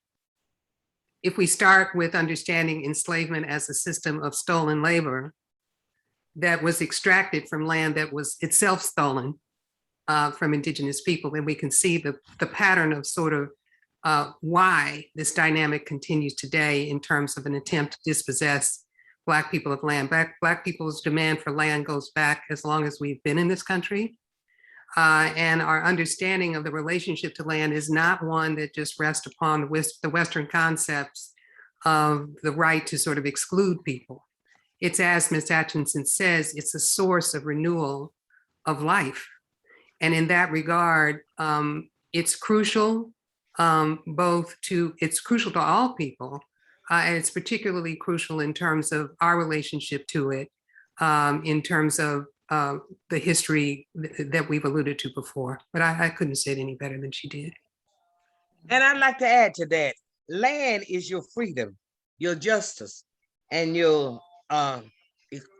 if we start with understanding enslavement as a system of stolen labor that was extracted from land that was itself stolen from Indigenous people, then we can see the pattern of sort of why this dynamic continues today in terms of an attempt to dispossess Black people of land. Black people's demand for land goes back as long as we've been in this country. And our understanding of the relationship to land is not one that just rests upon the Western concepts of the right to sort of exclude people. It's, as Ms. Atchison says, it's a source of renewal of life. And in that regard, it's crucial it's crucial to all people, and it's particularly crucial in terms of our relationship to it, in terms of the history that we've alluded to before. But I couldn't say it any better than she did. And I'd like to add to that, land is your freedom, your justice, and your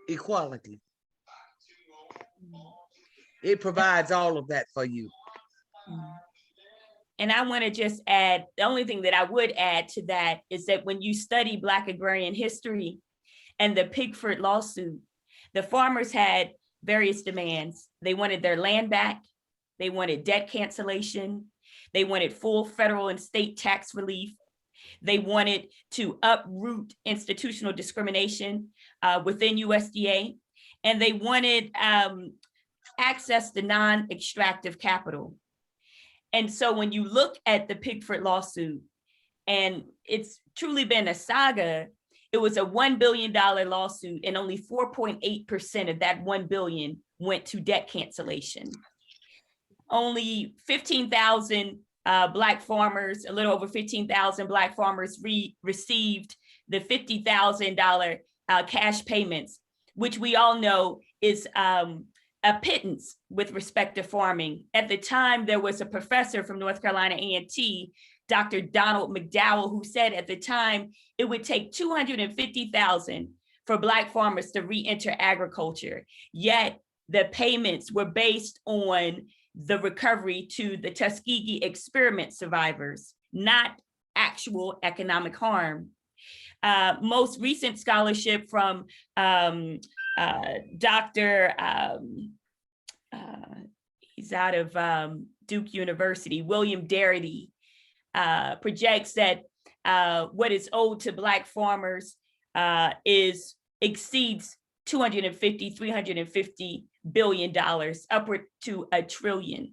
equality. It provides all of that for you. And I want to just add, the only thing that I would add to that is that when you study Black agrarian history and the Pigford lawsuit, the farmers had various demands. They wanted their land back. They wanted debt cancellation. They wanted full federal and state tax relief. They wanted to uproot institutional discrimination within USDA. And they wanted access to non-extractive capital. And so when you look at the Pigford lawsuit, and it's truly been a saga, it was a $1 billion lawsuit, and only 4.8% of that 1 billion went to debt cancellation. Only 15,000 Black farmers, a little over 15,000 Black farmers received the $50,000 cash payments, which we all know is a pittance with respect to farming. At the time, there was a professor from North Carolina A&T, Dr. Donald McDowell, who said at the time it would take 250,000 for Black farmers to re-enter agriculture. Yet the payments were based on the recovery to the Tuskegee experiment survivors, not actual economic harm. Most recent scholarship from Dr. He's out of Duke University, William Darity, projects that what is owed to Black farmers exceeds $350 billion, upward to $1 trillion.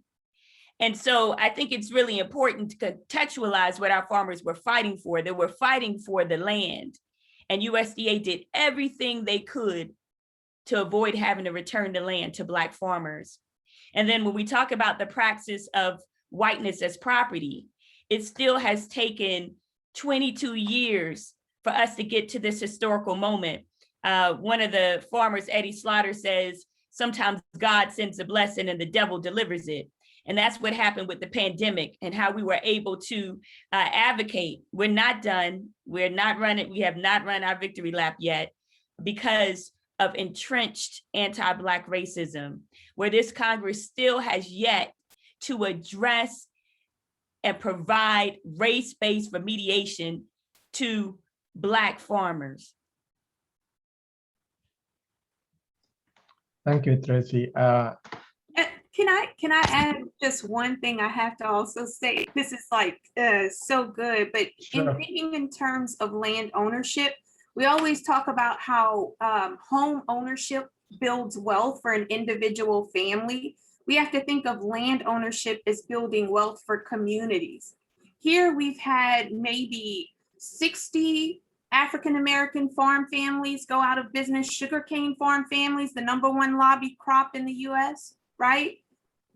And so I think it's really important to contextualize what our farmers were fighting for. They were fighting for the land, and USDA did everything they could to avoid having to return the land to Black farmers. And then when we talk about the praxis of whiteness as property, it still has taken 22 years for us to get to this historical moment. One of the farmers, Eddie Slaughter, says, sometimes God sends a blessing and the devil delivers it. And that's what happened with the pandemic and how we were able to advocate. We're not done. We're not running. We have not run our victory lap yet because of entrenched anti-Black racism, where this Congress still has yet to address and provide race-based remediation to Black farmers. Thank you, Tracy. Can I add just one thing I have to also say? This is like so good, but Sure. in thinking in terms of land ownership, we always talk about how home ownership builds wealth for an individual family. We have to think of land ownership as building wealth for communities. Here we've had maybe 60 African-American farm families go out of business, sugarcane farm families, the #1 lobby crop in the US, right?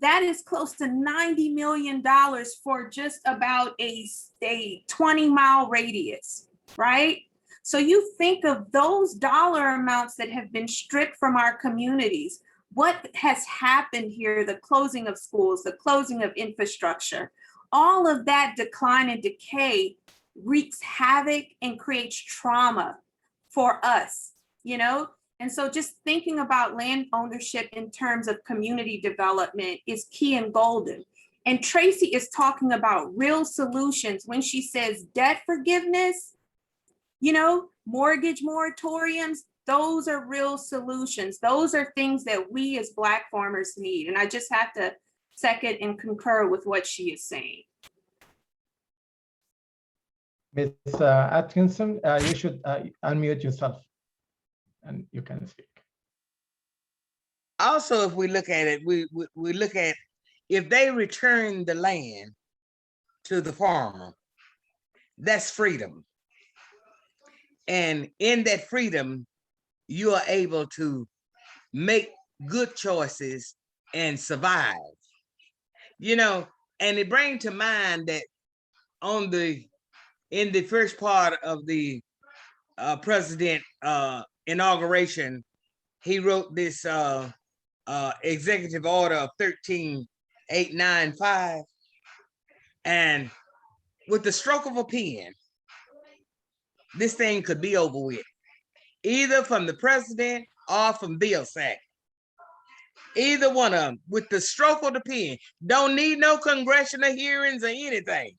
That is close to $90 million for just about a 20-mile radius, right? So you think of those dollar amounts that have been stripped from our communities. What has happened here, the closing of schools, the closing of infrastructure, all of that decline and decay wreaks havoc and creates trauma for us, you know? And so just thinking about land ownership in terms of community development is key and golden. And Tracy is talking about real solutions when she says debt forgiveness, you know, mortgage moratoriums, those are real solutions. Those are things that we as Black farmers need. And I just have to second and concur with what she is saying. Ms. Atkinson, you should unmute yourself and you can speak. Also, if we look at it, we look at if they return the land to the farmer, that's freedom. And in that freedom, you are able to make good choices and survive. You know, and it brings to mind that in the first part of the president inauguration, he wrote this executive order of 13895, and with the stroke of a pen, this thing could be over with, either from the president or from Vilsack. Either one of them, with the stroke of the pen. Don't need no congressional hearings or anything.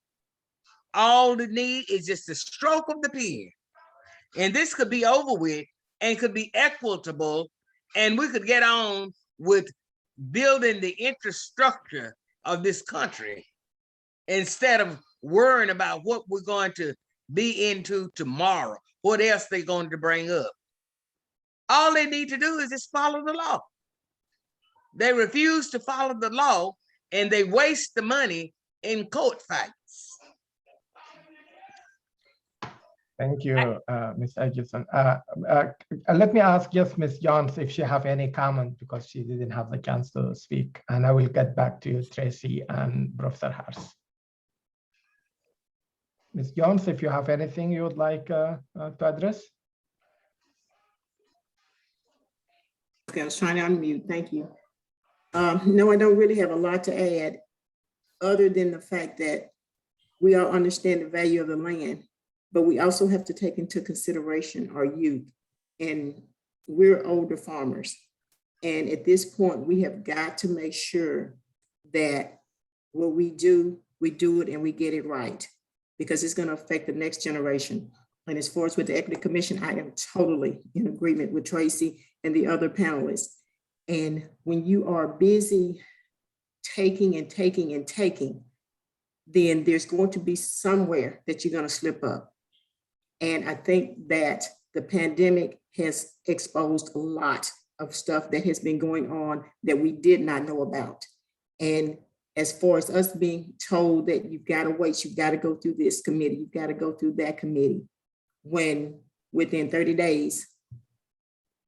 All they need is just the stroke of the pen. And this could be over with and could be equitable, and we could get on with building the infrastructure of this country instead of worrying about what we're going to be into tomorrow, what else they're going to bring up. All they need to do is just follow the law. They refuse to follow the law and they waste the money in court fights. Thank you, Ms. Atkinson. Let me ask just Ms. Jones if she have any comment because she didn't have the chance to speak, and I will get back to you, Tracy and Professor Harris. Ms. Jones, if you have anything you would like to address. Okay, I was trying to unmute. Thank you. No, I don't really have a lot to add other than the fact that we all understand the value of the land, but we also have to take into consideration our youth, and we're older farmers. And at this point, we have got to make sure that what we do it and we get it right, because it's going to affect the next generation. And as far as with the Equity Commission, I am totally in agreement with Tracy and the other panelists. And when you are busy taking and taking and taking, then there's going to be somewhere that you're going to slip up. And I think that the pandemic has exposed a lot of stuff that has been going on that we did not know about. And as far as us being told that you've got to wait, you've got to go through this committee, you've got to go through that committee, when within 30 days,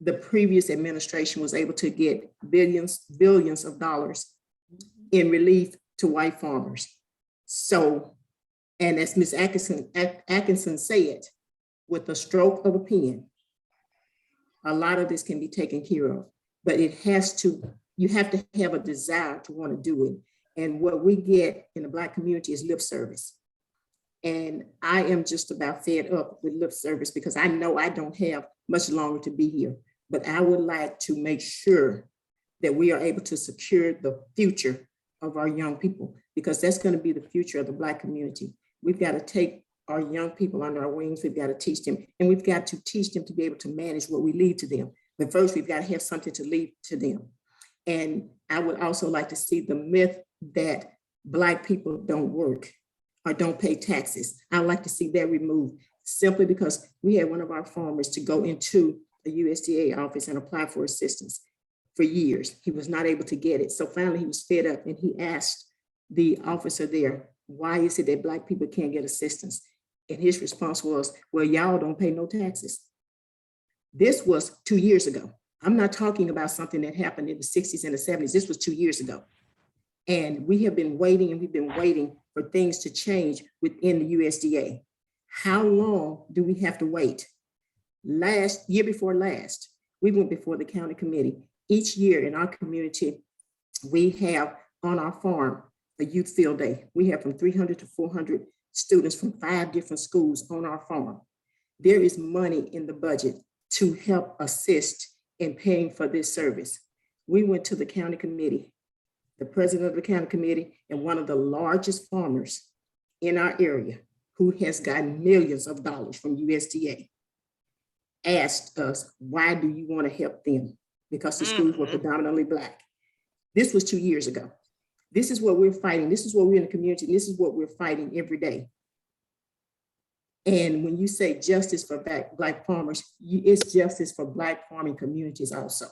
the previous administration was able to get billions of dollars in relief to white farmers. So, and as Ms. Atkinson said, with the stroke of a pen, a lot of this can be taken care of, but it has to, you have to have a desire to want to do it. And what we get in the Black community is lip service. And I am just about fed up with lip service because I know I don't have much longer to be here, but I would like to make sure that we are able to secure the future of our young people, because that's going to be the future of the Black community. We've got to take our young people under our wings. We've got to teach them, and we've got to teach them to be able to manage what we leave to them. But first, we've got to have something to leave to them. And I would also like to see the myth that Black people don't work or don't pay taxes. I'd like to see that removed, simply because we had one of our farmers to go into the USDA office and apply for assistance for years. He was not able to get it. So finally he was fed up and he asked the officer there, why is it that Black people can't get assistance? And his response was, well, y'all don't pay no taxes. This was 2 years ago. I'm not talking about something that happened in the 60s and the 70s. This was 2 years ago. And we have been waiting and we've been waiting for things to change within the USDA. How long do we have to wait? Year before last, we went before the county committee. Each year in our community, we have on our farm a youth field day. We have from 300 to 400 students from 5 different schools on our farm. There is money in the budget to help assist in paying for this service. We went to the county committee, the president of the county committee, and one of the largest farmers in our area, who has gotten millions of dollars from USDA, asked us, why do you want to help them? Because the schools were predominantly Black. This was 2 years ago. This is what we're fighting. This is what we're in the community. And this is what we're fighting every day. And when you say justice for Black farmers, it's justice for Black farming communities also.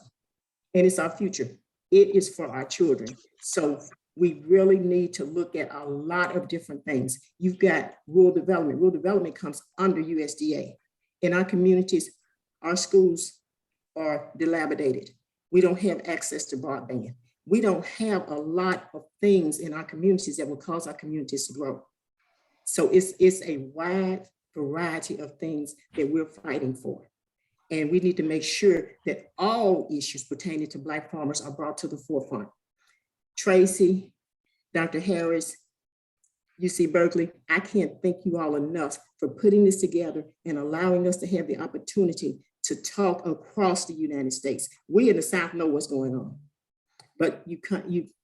And it's our future. It is for our children. So we really need to look at a lot of different things. You've got rural development. Rural development comes under USDA. In our communities, our schools are dilapidated. We don't have access to broadband. We don't have a lot of things in our communities that will cause our communities to grow. So it's a wide variety of things that we're fighting for. And we need to make sure that all issues pertaining to Black farmers are brought to the forefront. Tracy, Dr. Harris, UC Berkeley, I can't thank you all enough for putting this together and allowing us to have the opportunity to talk across the United States. We in the South know what's going on, but you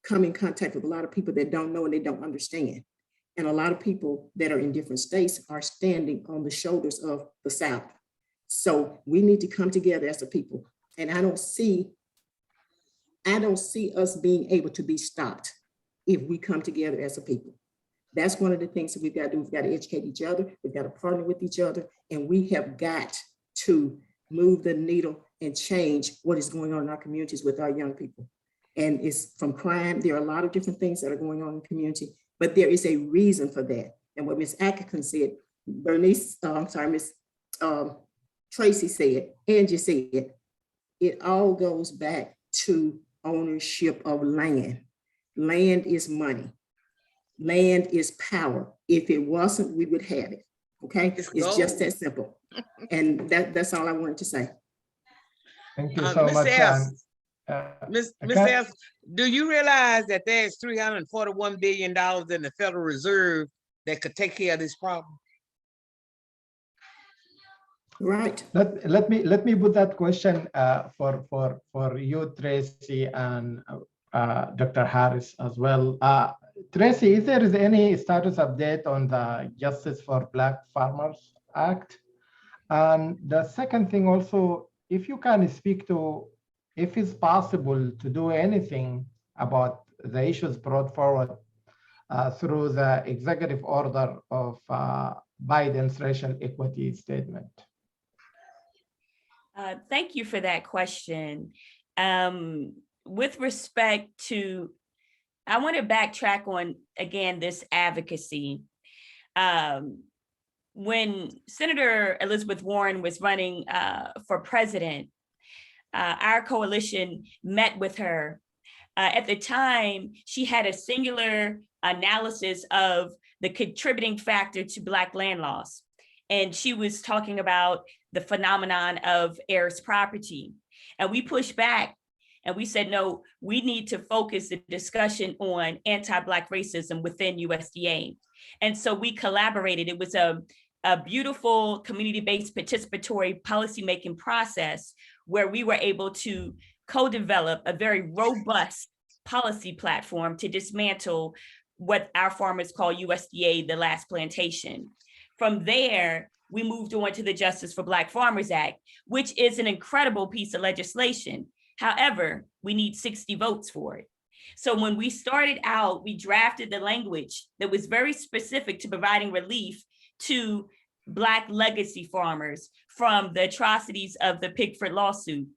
come in contact with a lot of people that don't know and they don't understand. And a lot of people that are in different states are standing on the shoulders of the South. So we need to come together as a people. And I don't see us being able to be stopped if we come together as a people. That's one of the things that we've got to do. We've got to educate each other. We've got to partner with each other. And we have got to move the needle and change what is going on in our communities with our young people. And it's from crime. There are a lot of different things that are going on in the community, but there is a reason for that. And what Ms. Atkinson said, Miss Tracy said, Angie said, it all goes back to ownership of land. Land is money. Land is power. If it wasn't, we would have it. Okay, it's just that simple. And that's all I wanted to say. Thank you so much. Ms. S., do you realize that there's $341 billion in the Federal Reserve that could take care of this problem? Right. Let me put that question for you, Tracy, and Dr. Harris as well. Tracy, is there any status update on the Justice for Black Farmers Act? And the second thing also, if you can speak to if it's possible to do anything about the issues brought forward through the executive order of Biden's racial equity statement. Thank you for that question. With respect to, I want to backtrack on, again, this advocacy. When Senator Elizabeth Warren was running for president, our coalition met with her at the time, she had a singular analysis of the contributing factor to Black land loss. And she was talking about the phenomenon of heirs property. And we pushed back and we said, no, we need to focus the discussion on anti-Black racism within USDA. And so we collaborated. It was a beautiful community-based participatory policymaking process where we were able to co-develop a very robust policy platform to dismantle what our farmers call USDA, the last plantation. From there, we moved on to the Justice for Black Farmers Act, which is an incredible piece of legislation. However, we need 60 votes for it. So when we started out, we drafted the language that was very specific to providing relief to Black legacy farmers from the atrocities of the Pickford lawsuit.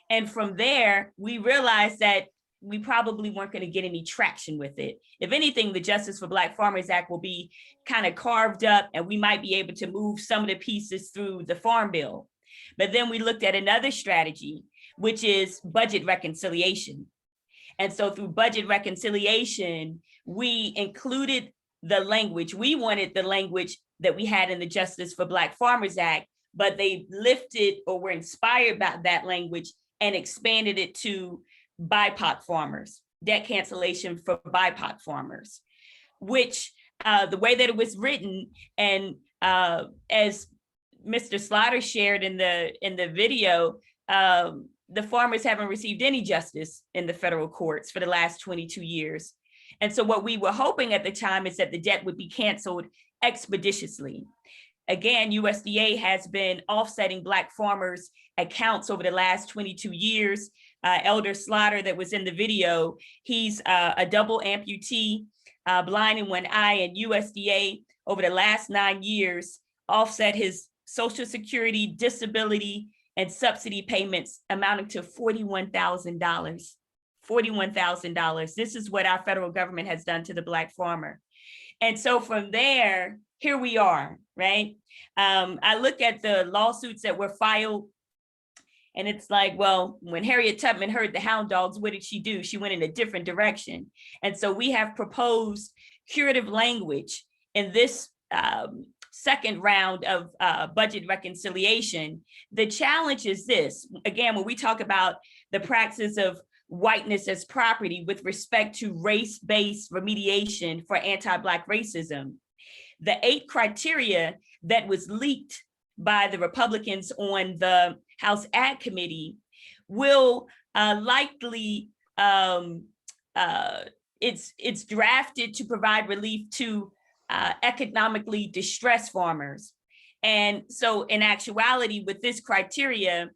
And from there, we realized that we probably weren't going to get any traction with it. If anything, the Justice for Black Farmers Act will be kind of carved up and we might be able to move some of the pieces through the Farm Bill. But then we looked at another strategy, which is budget reconciliation. And so through budget reconciliation, we included the language. We wanted the language that we had in the Justice for Black Farmers Act, but they lifted or were inspired by that language and expanded it to BIPOC farmers, debt cancellation for BIPOC farmers, which the way that it was written, and as Mr. Slaughter shared in the video, the farmers haven't received any justice in the federal courts for the last 22 years. And so what we were hoping at the time is that the debt would be canceled expeditiously. Again, USDA has been offsetting Black farmers' accounts over the last 22 years. Elder Slaughter that was in the video, he's a double amputee, blind in one eye, and USDA over the last 9 years offset his Social Security, disability, and subsidy payments amounting to $41,000. $41,000. This is what our federal government has done to the Black farmer. And so from there, here we are, right? I look at the lawsuits that were filed, and it's like, well, when Harriet Tubman heard the hound dogs, what did she do? She went in a different direction. And so we have proposed curative language in this second round of budget reconciliation. The challenge is this, again, when we talk about the praxis of whiteness as property with respect to race-based remediation for anti-Black racism, the 8 criteria that was leaked by the Republicans on the House Ag Committee will likely, it's drafted to provide relief to economically distressed farmers. And so in actuality, with this criteria,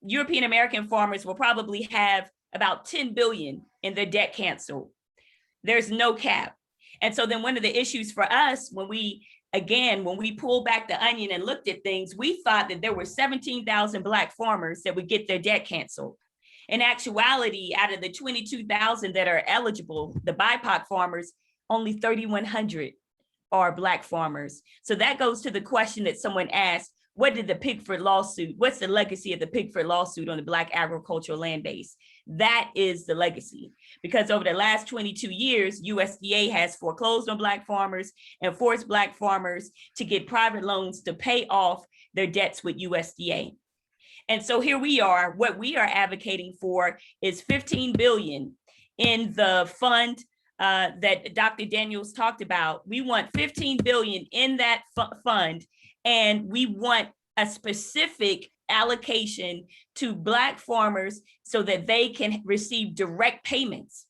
European American farmers will probably have about 10 billion in their debt canceled. There's no cap. And so then one of the issues for us when we pulled back the onion and looked at things, we thought that there were 17,000 Black farmers that would get their debt canceled. In actuality, out of the 22,000 that are eligible, the BIPOC farmers, only 3,100 are Black farmers. So that goes to the question that someone asked, what did the Pickford lawsuit, what's the legacy of the Pickford lawsuit on the Black agricultural land base? That is the legacy, because over the last 22 years, USDA has foreclosed on Black farmers and forced Black farmers to get private loans to pay off their debts with USDA. And so here we are, what we are advocating for is 15 billion in the fund that Dr. Daniels talked about. We want 15 billion in that fund, and we want a specific allocation to Black farmers so that they can receive direct payments,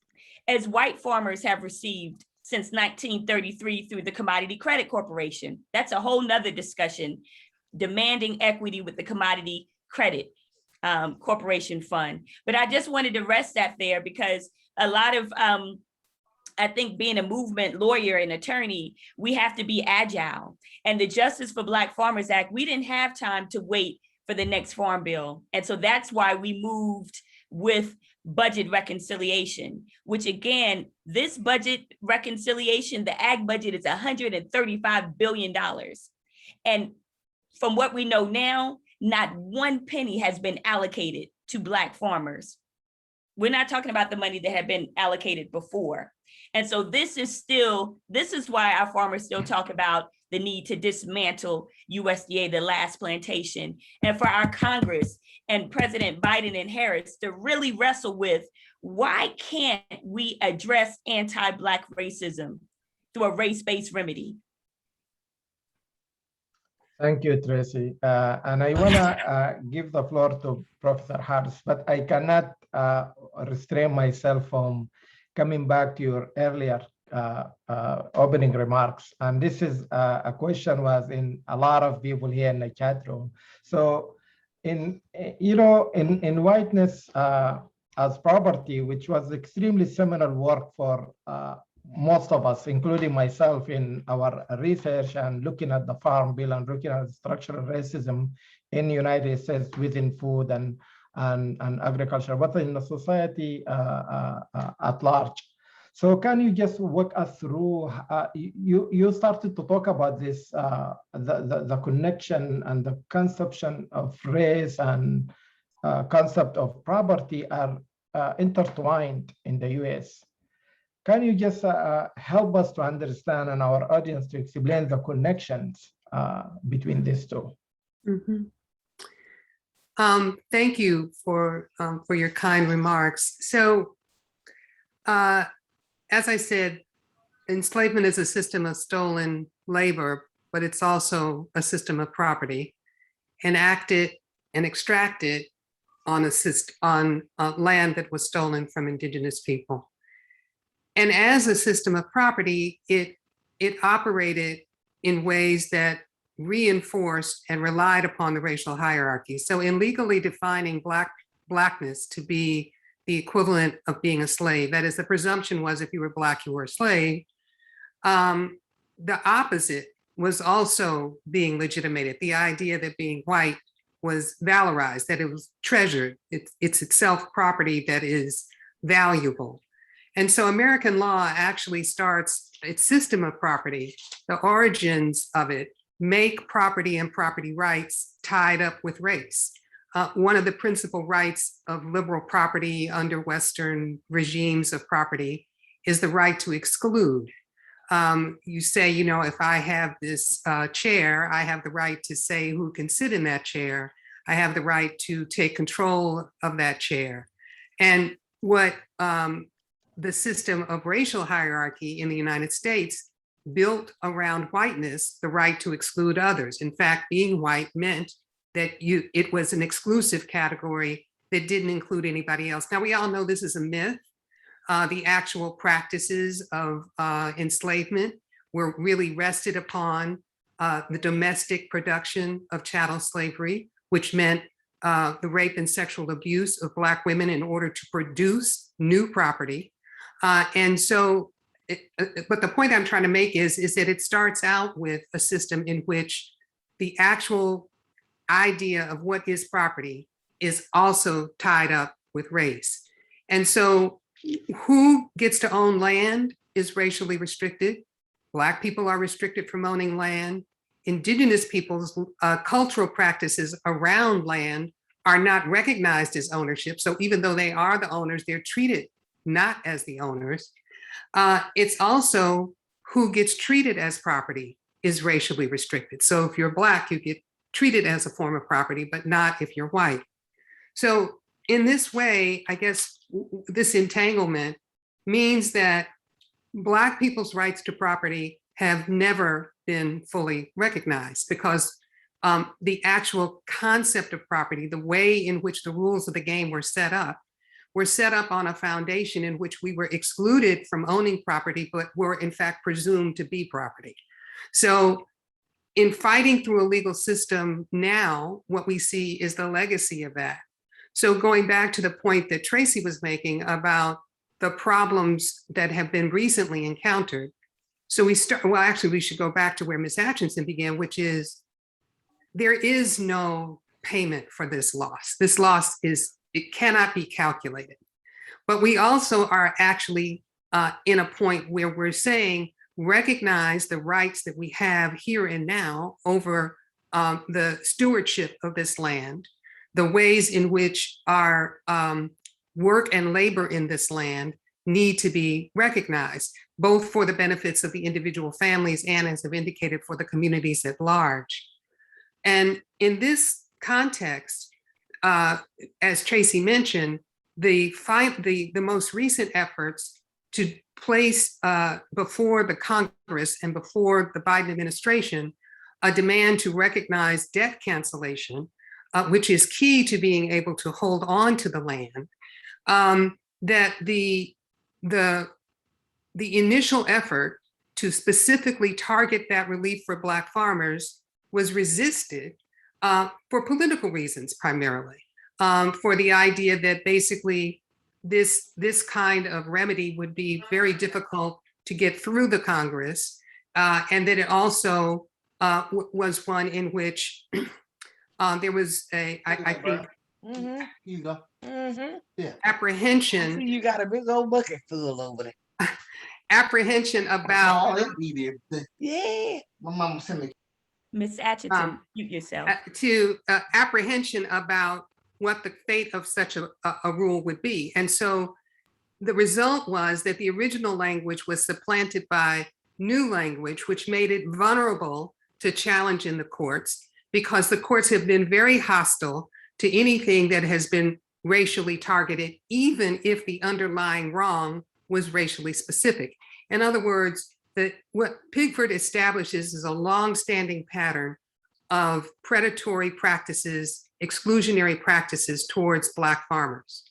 as white farmers have received since 1933 through the Commodity Credit Corporation. That's a whole nother discussion, demanding equity with the Commodity Credit Corporation Fund. But I just wanted to rest that there because a lot of, I think being a movement lawyer and attorney, we have to be agile. And the Justice for Black Farmers Act, we didn't have time to wait for the next farm bill. And so that's why we moved with budget reconciliation, which again, this budget reconciliation, the ag budget is $135 billion. And from what we know now, not one penny has been allocated to Black farmers. we're not talking about the money that had been allocated before. And so this is why our farmers still talk about the need to dismantle USDA, the last plantation, and for our Congress and President Biden and Harris to really wrestle with, why can't we address anti-Black racism through a race-based remedy? Thank you, Tracy. And I want to give the floor to Professor Harris, but I cannot restrain myself from coming back to your earlier opening remarks. And this is a question was in a lot of people here in the chat room. So in whiteness as property, which was extremely seminal work for most of us, including myself, in our research and looking at the Farm Bill and looking at structural racism in the United States within food and agriculture, but in the society at large. So can you just walk us through, you started to talk about this, the connection and the conception of race and concept of property are intertwined in the US. Can you just help us to understand and our audience to explain the connections between these two? Mm-hmm. Thank you for your kind remarks. So, as I said, enslavement is a system of stolen labor, but it's also a system of property, enacted and extracted on land that was stolen from indigenous people. And as a system of property, it operated in ways that reinforced and relied upon the racial hierarchy. So in legally defining Blackness to be the equivalent of being a slave, that is, the presumption was if you were Black, you were a slave, the opposite was also being legitimated. The idea that being white was valorized, that it was treasured, it's itself property that is valuable. And so American law actually starts its system of property, the origins of it, make property and property rights tied up with race. One of the principal rights of liberal property under Western regimes of property is the right to exclude. You say, if I have this chair, I have the right to say who can sit in that chair. I have the right to take control of that chair. And what the system of racial hierarchy in the United States built around whiteness, the right to exclude others. In fact, being white meant that it was an exclusive category that didn't include anybody else. Now, we all know this is a myth. The actual practices of enslavement were really rested upon the domestic production of chattel slavery, which meant the rape and sexual abuse of Black women in order to produce new property. But the point I'm trying to make is that it starts out with a system in which the actual idea of what is property is also tied up with race. And so who gets to own land is racially restricted. Black people are restricted from owning land. Indigenous people's cultural practices around land are not recognized as ownership. So even though they are the owners, they're treated not as the owners. It's also who gets treated as property is racially restricted. So if you're Black, you get treated as a form of property, but not if you're white. So in this way, I guess this entanglement means that Black people's rights to property have never been fully recognized because the actual concept of property, the way in which the rules of the game were set up on a foundation in which we were excluded from owning property, but were in fact presumed to be property. So in fighting through a legal system now, what we see is the legacy of that. So going back to the point that Tracy was making about the problems that have been recently encountered. So we should go back to where Ms. Atchison began, which is there is no payment for this loss. This loss it cannot be calculated. But we also are actually in a point where we're saying, recognize the rights that we have here and now over the stewardship of this land, the ways in which our work and labor in this land need to be recognized, both for the benefits of the individual families and, as I've indicated, for the communities at large. And in this context, as Tracy mentioned, the most recent efforts to place before the Congress and before the Biden administration a demand to recognize debt cancellation, which is key to being able to hold on to the land, that the initial effort to specifically target that relief for Black farmers was resisted for political reasons primarily, for the idea that basically this kind of remedy would be very difficult to get through the Congress, and that it also was one in which there was I think apprehension. You got a big old bucket full over there. Apprehension about Yeah. My mom sent me. Ms. Atchison, mute yourself. apprehension about what the fate of such a rule would be. And so the result was that the original language was supplanted by new language, which made it vulnerable to challenge in the courts, because the courts have been very hostile to anything that has been racially targeted, even if the underlying wrong was racially specific. In other words, what Pigford establishes is a long-standing pattern of predatory practices, exclusionary practices towards Black farmers.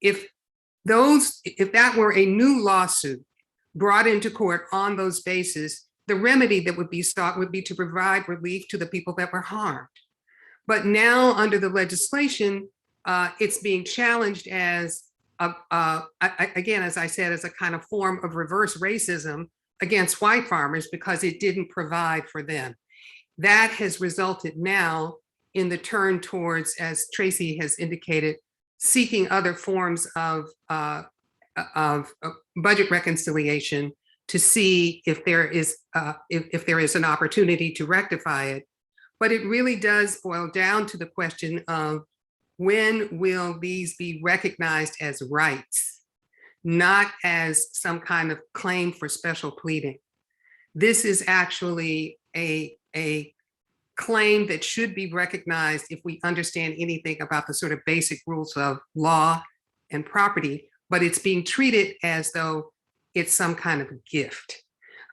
If that were a new lawsuit brought into court on those bases, the remedy that would be sought would be to provide relief to the people that were harmed. But now under the legislation, it's being challenged as, again, as I said, as a kind of form of reverse racism against white farmers because it didn't provide for them. That has resulted now in the turn towards, as Tracy has indicated, seeking other forms of budget reconciliation to see if there is an opportunity to rectify it. But it really does boil down to the question of when will these be recognized as rights, not as some kind of claim for special pleading. This is actually a claim that should be recognized if we understand anything about the sort of basic rules of law and property, but it's being treated as though it's some kind of gift.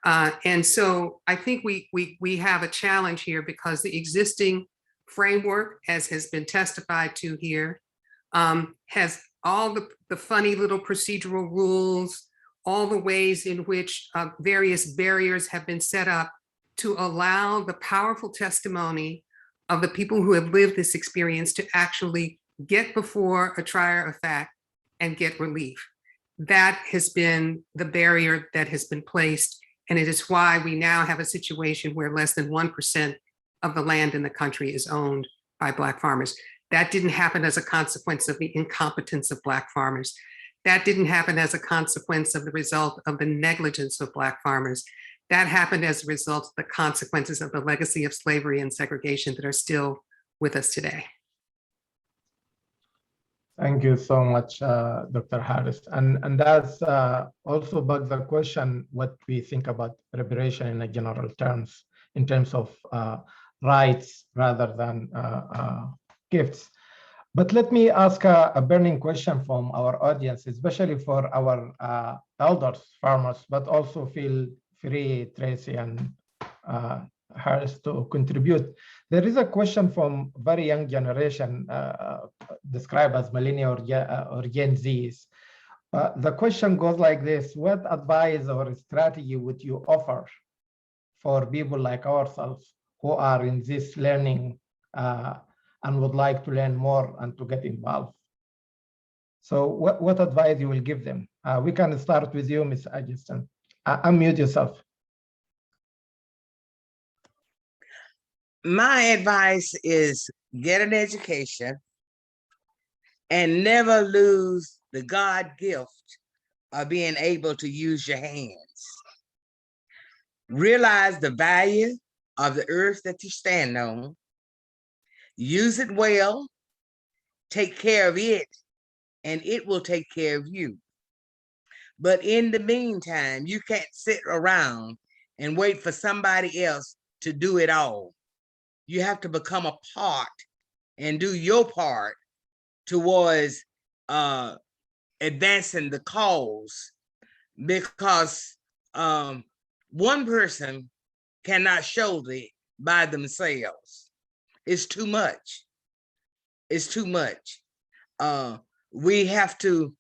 And so I think we have a challenge here because the existing framework, as has been testified to here, has all the funny little procedural rules, all the ways in which various barriers have been set up to allow the powerful testimony of the people who have lived this experience to actually get before a trier of fact and get relief. That has been the barrier that has been placed. And it is why we now have a situation where less than 1% of the land in the country is owned by Black farmers. That didn't happen as a consequence of the incompetence of Black farmers. That didn't happen as a consequence of the result of the negligence of Black farmers. That happened as a result of the consequences of the legacy of slavery and segregation that are still with us today. Thank you so much, Dr. Harris. And that's also begs the question what we think about reparation in a general terms, in terms of rights rather than gifts. But let me ask a burning question from our audience, especially for our elders, farmers, but also feel free, Tracy and Harris, to contribute. There is a question from very young generation described as millennial or Gen Zs. The question goes like this: what advice or strategy would you offer for people like ourselves who are in this learning and would like to learn more and to get involved? So what advice you will give them? We can start with you, Ms. Atchison. Unmute yourself. My advice is get an education and never lose the God gift of being able to use your hands. Realize the value of the earth that you stand on. Use it well, take care of it, and it will take care of you. But in the meantime, you can't sit around and wait for somebody else to do it all. You have to become a part and do your part towards advancing the cause, because one person cannot shoulder it by themselves. It's too much. It's too much. We have to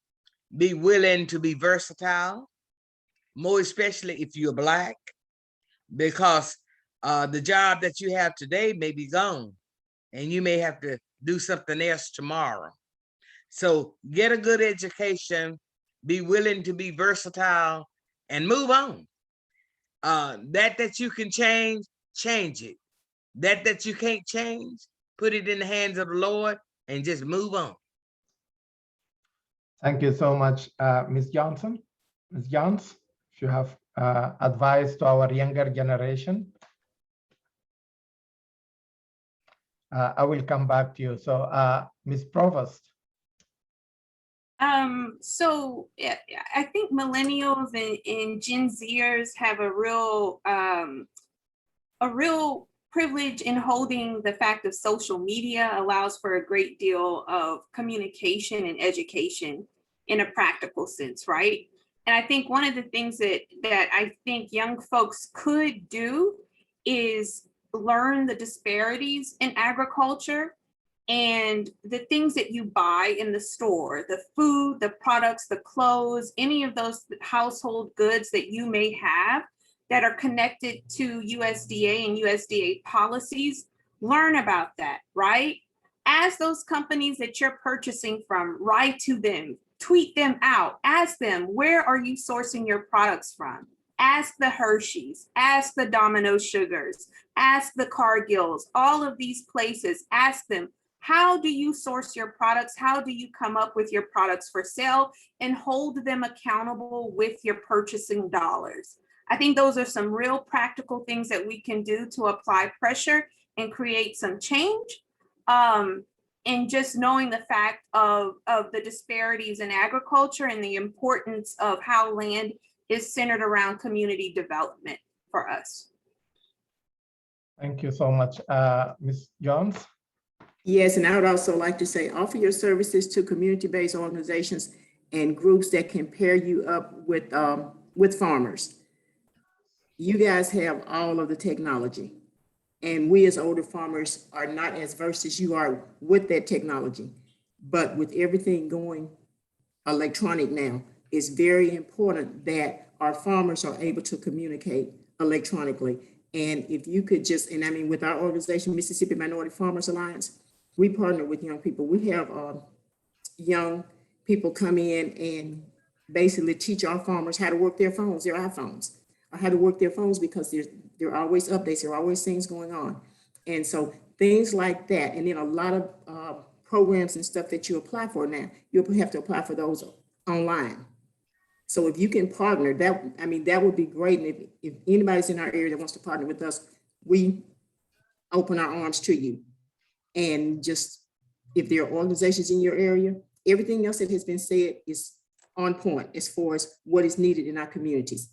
be willing to be versatile, more especially if you're Black, because the job that you have today may be gone and you may have to do something else tomorrow. So get a good education, be willing to be versatile, and move on. That you can change, change it. That you can't change, put it in the hands of the Lord and just move on. Thank you so much, Ms. Johnson. Ms. Jones, if you have advice to our younger generation. I will come back to you. So Ms. Provost. So yeah, I think millennials and Gen Zers have a real privilege in holding the fact of social media allows for a great deal of communication and education in a practical sense, right? And I think one of the things that I think young folks could do is learn the disparities in agriculture and the things that you buy in the store, the food, the products, the clothes, any of those household goods that you may have that are connected to USDA and USDA policies, learn about that, right? Ask those companies that you're purchasing from, write to them, tweet them out, ask them, where are you sourcing your products from? Ask the Hershey's, ask the Domino Sugars, ask the Cargills, all of these places, ask them, how do you source your products? How do you come up with your products for sale, and hold them accountable with your purchasing dollars? I think those are some real practical things that we can do to apply pressure and create some change. And just knowing the fact of the disparities in agriculture and the importance of how land is centered around community development for us. Thank you so much. Ms. Jones? Yes, and I would also like to say, offer your services to community-based organizations and groups that can pair you up with farmers. You guys have all of the technology, and we as older farmers are not as versed as you are with that technology. But with everything going electronic now, it's very important that our farmers are able to communicate electronically. And if you could just, and I mean, with our organization, Mississippi Minority Farmers Alliance, we partner with young people. We have young people come in and basically teach our farmers how to work their phones, their iPhones, or how to work their phones, because there are always updates, there are always things going on. And so things like that, and then a lot of programs and stuff that you apply for now, you'll have to apply for those online. So if you can partner, that would be great. And if anybody's in our area that wants to partner with us, we open our arms to you. And just, if there are organizations in your area, everything else that has been said is on point as far as what is needed in our communities.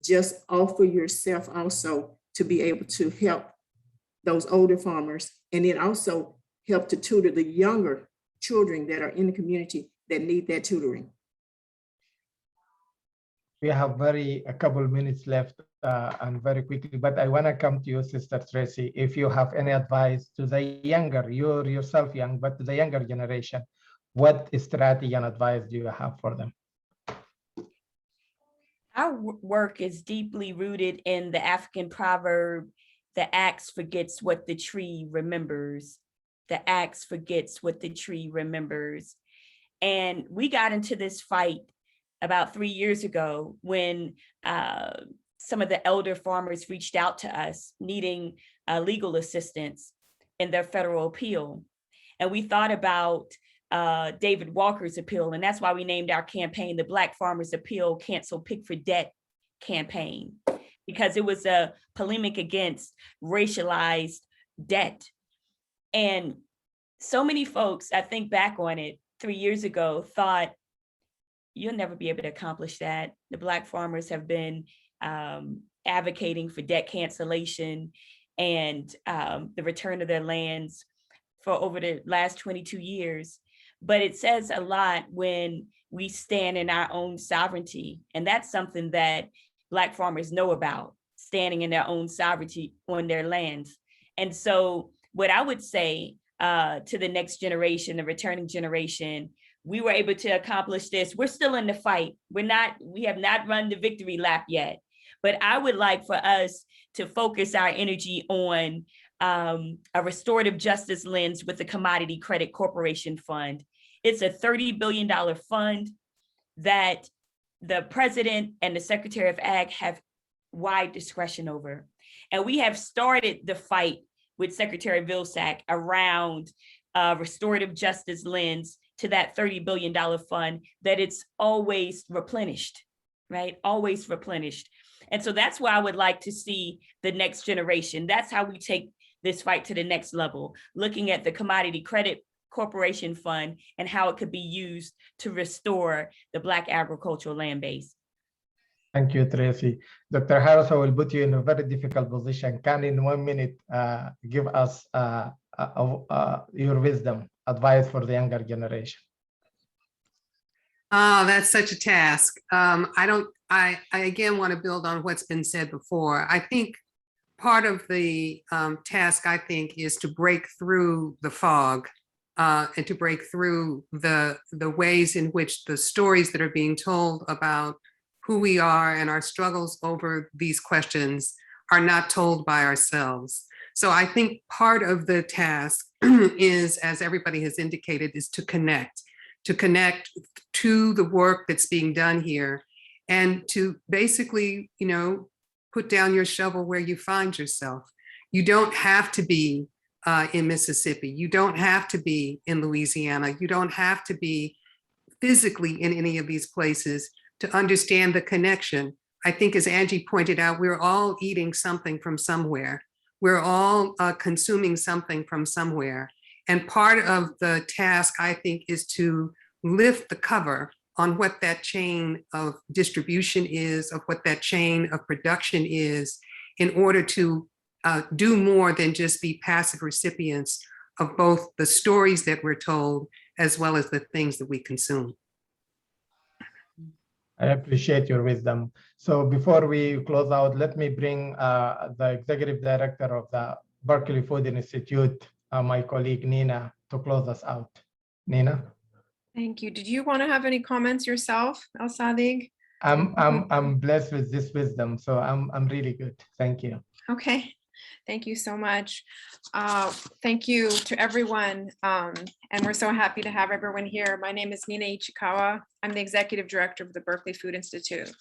Just offer yourself also to be able to help those older farmers, and then also help to tutor the younger children that are in the community that need that tutoring. We have a couple minutes left and very quickly, but I want to come to you, Sister Tracy. If you have any advice to the younger, you're yourself young, but to the younger generation, what strategy and advice do you have for them? Our work is deeply rooted in the African proverb, the axe forgets what the tree remembers. The axe forgets what the tree remembers. And we got into this fight about 3 years ago when some of the elder farmers reached out to us needing legal assistance in their federal appeal. And we thought about David Walker's appeal, and that's why we named our campaign the Black Farmers Appeal Cancel Pick for Debt campaign, because it was a polemic against racialized debt. And so many folks, I think back on it, 3 years ago thought, you'll never be able to accomplish that. The Black farmers have been advocating for debt cancellation and the return of their lands for over the last 22 years. But it says a lot when we stand in our own sovereignty. And that's something that Black farmers know about, standing in their own sovereignty on their lands. And so what I would say to the next generation, the returning generation, we were able to accomplish this. We're still in the fight. We have not run the victory lap yet. But I would like for us to focus our energy on a restorative justice lens with the Commodity Credit Corporation Fund. It's a $30 billion fund that the president and the Secretary of Ag have wide discretion over. And we have started the fight with Secretary Vilsack around restorative justice lens to that $30 billion fund, that it's always replenished, right? Always replenished. And so that's why I would like to see the next generation. That's how we take this fight to the next level, looking at the Commodity Credit Corporation Fund and how it could be used to restore the Black agricultural land base. Thank you, Tracy. Dr. Harris, I will put you in a very difficult position. Can in 1 minute give us your wisdom, advice for the younger generation? Oh, that's such a task. I again want to build on what's been said before. I think part of the task, I think, is to break through the fog and to break through the ways in which the stories that are being told about who we are and our struggles over these questions are not told by ourselves. So I think part of the task is, as everybody has indicated, is to connect to the work that's being done here, and to basically, put down your shovel where you find yourself. You don't have to be in Mississippi. You don't have to be in Louisiana. You don't have to be physically in any of these places to understand the connection. I think, as Angie pointed out, we're all eating something from somewhere. We're all consuming something from somewhere. And part of the task, I think, is to lift the cover on what that chain of distribution is, of what that chain of production is, in order to do more than just be passive recipients of both the stories that we're told as well as the things that we consume. I appreciate your wisdom. So before we close out, let me bring the executive director of the Berkeley Food Institute, my colleague Nina, to close us out. Nina? Thank you. Did you want to have any comments yourself, El-Sadig? I'm blessed with this wisdom, so I'm really good. Thank you. Okay. Thank you so much. Thank you to everyone. And we're so happy to have everyone here. My name is Nina Ichikawa. I'm the executive director of the Berkeley Food Institute.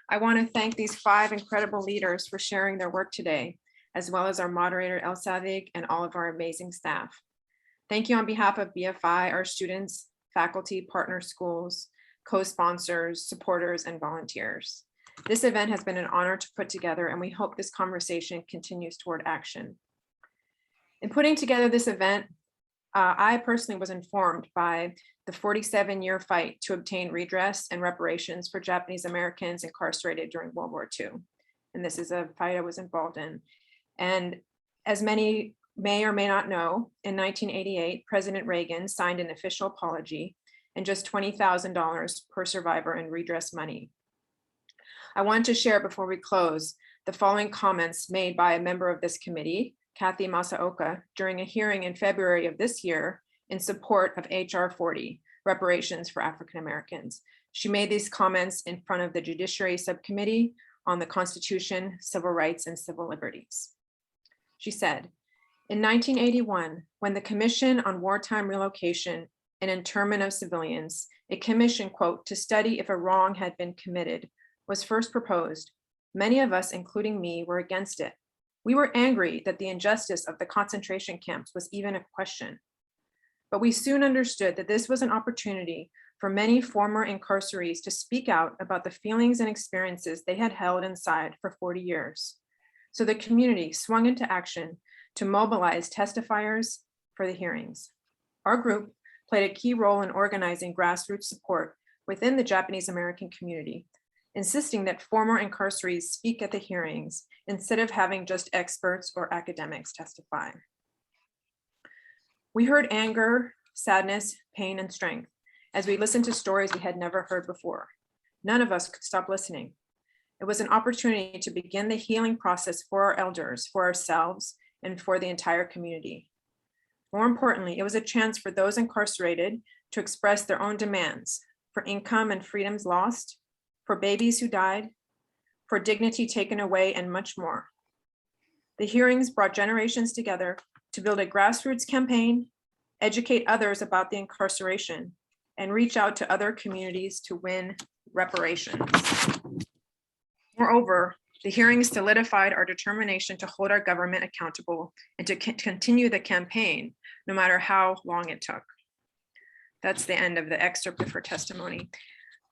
I want to thank these 5 incredible leaders for sharing their work today, as well as our moderator, El-Sadig, and all of our amazing staff. Thank you on behalf of BFI, our students, faculty, partner schools, co-sponsors, supporters, and volunteers. This event has been an honor to put together, and we hope this conversation continues toward action. In putting together this event, I personally was informed by the 47-year fight to obtain redress and reparations for Japanese Americans incarcerated during World War II. And this is a fight I was involved in. And as many may or may not know, in 1988, President Reagan signed an official apology and just $20,000 per survivor in redress money. I want to share before we close the following comments made by a member of this committee, Kathy Masaoka, during a hearing in February of this year in support of HR 40, reparations for African Americans. She made these comments in front of the Judiciary Subcommittee on the Constitution, Civil Rights, and Civil Liberties. She said, in 1981, when the Commission on Wartime Relocation and Internment of Civilians, a commission, quote, to study if a wrong had been committed, was first proposed, many of us, including me, were against it. We were angry that the injustice of the concentration camps was even a question. But we soon understood that this was an opportunity for many former incarcerees to speak out about the feelings and experiences they had held inside for 40 years. So the community swung into action to mobilize testifiers for the hearings. Our group, played a key role in organizing grassroots support within the Japanese American community, insisting that former incarcerees speak at the hearings instead of having just experts or academics testify. We heard anger, sadness, pain, and strength as we listened to stories we had never heard before. None of us could stop listening. It was an opportunity to begin the healing process for our elders, for ourselves, and for the entire community. More importantly, it was a chance for those incarcerated to express their own demands for income and freedoms lost, for babies who died, for dignity taken away, and much more. The hearings brought generations together to build a grassroots campaign, educate others about the incarceration, and reach out to other communities to win reparations. Moreover, the hearings solidified our determination to hold our government accountable and to continue the campaign, no matter how long it took. That's the end of the excerpt of her testimony.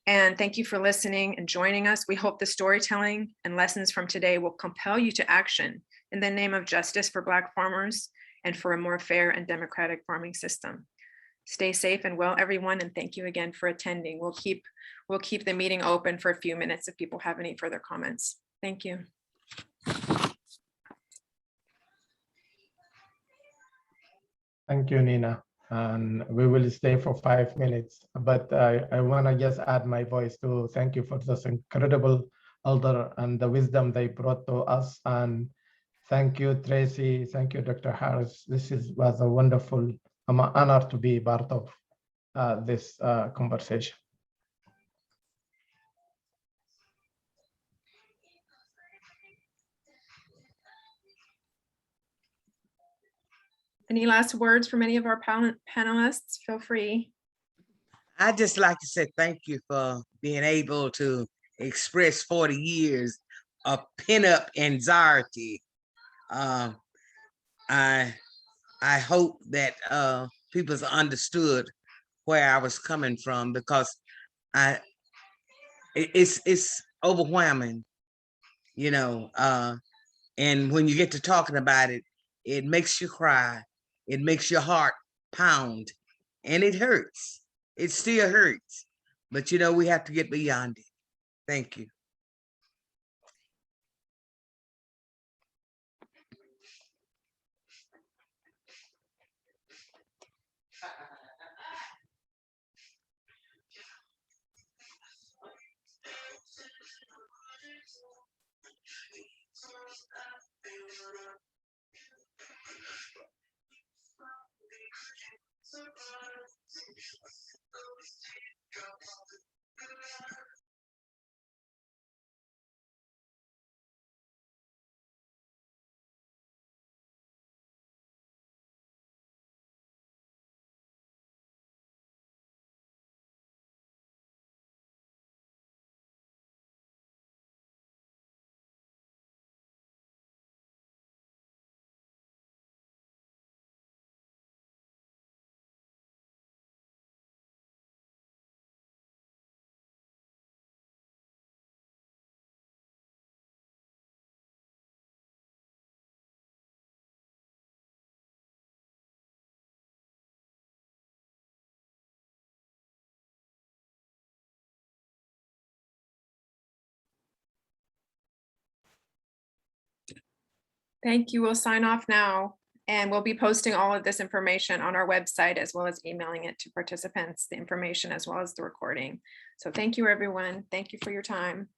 And thank you for listening and joining us. We hope the storytelling and lessons from today will compel you to action in the name of justice for Black farmers and for a more fair and democratic farming system. Stay safe and well, everyone, and thank you again for attending. We'll keep the meeting open for a few minutes if people have any further comments. Thank you. Thank you, Nina. And we will stay for 5 minutes, but I want to just add my voice to thank you for this incredible elder and the wisdom they brought to us. And thank you, Tracy. Thank you, Dr. Harris. Was a wonderful, I'm honored to be part of this conversation. Any last words from any of our panelists? Feel free. I'd just like to say thank you for being able to express 40 years of pent-up anxiety. I hope that people's understood where I was coming from, because it's overwhelming, you know, and when you get to talking about it, it makes you cry. It makes your heart pound, and it hurts. It still hurts, but you know, we have to get beyond it. Thank you. Thank you. We'll sign off now, and we'll be posting all of this information on our website, as well as emailing it to participants, the information as well as the recording. So thank you, everyone. Thank you for your time.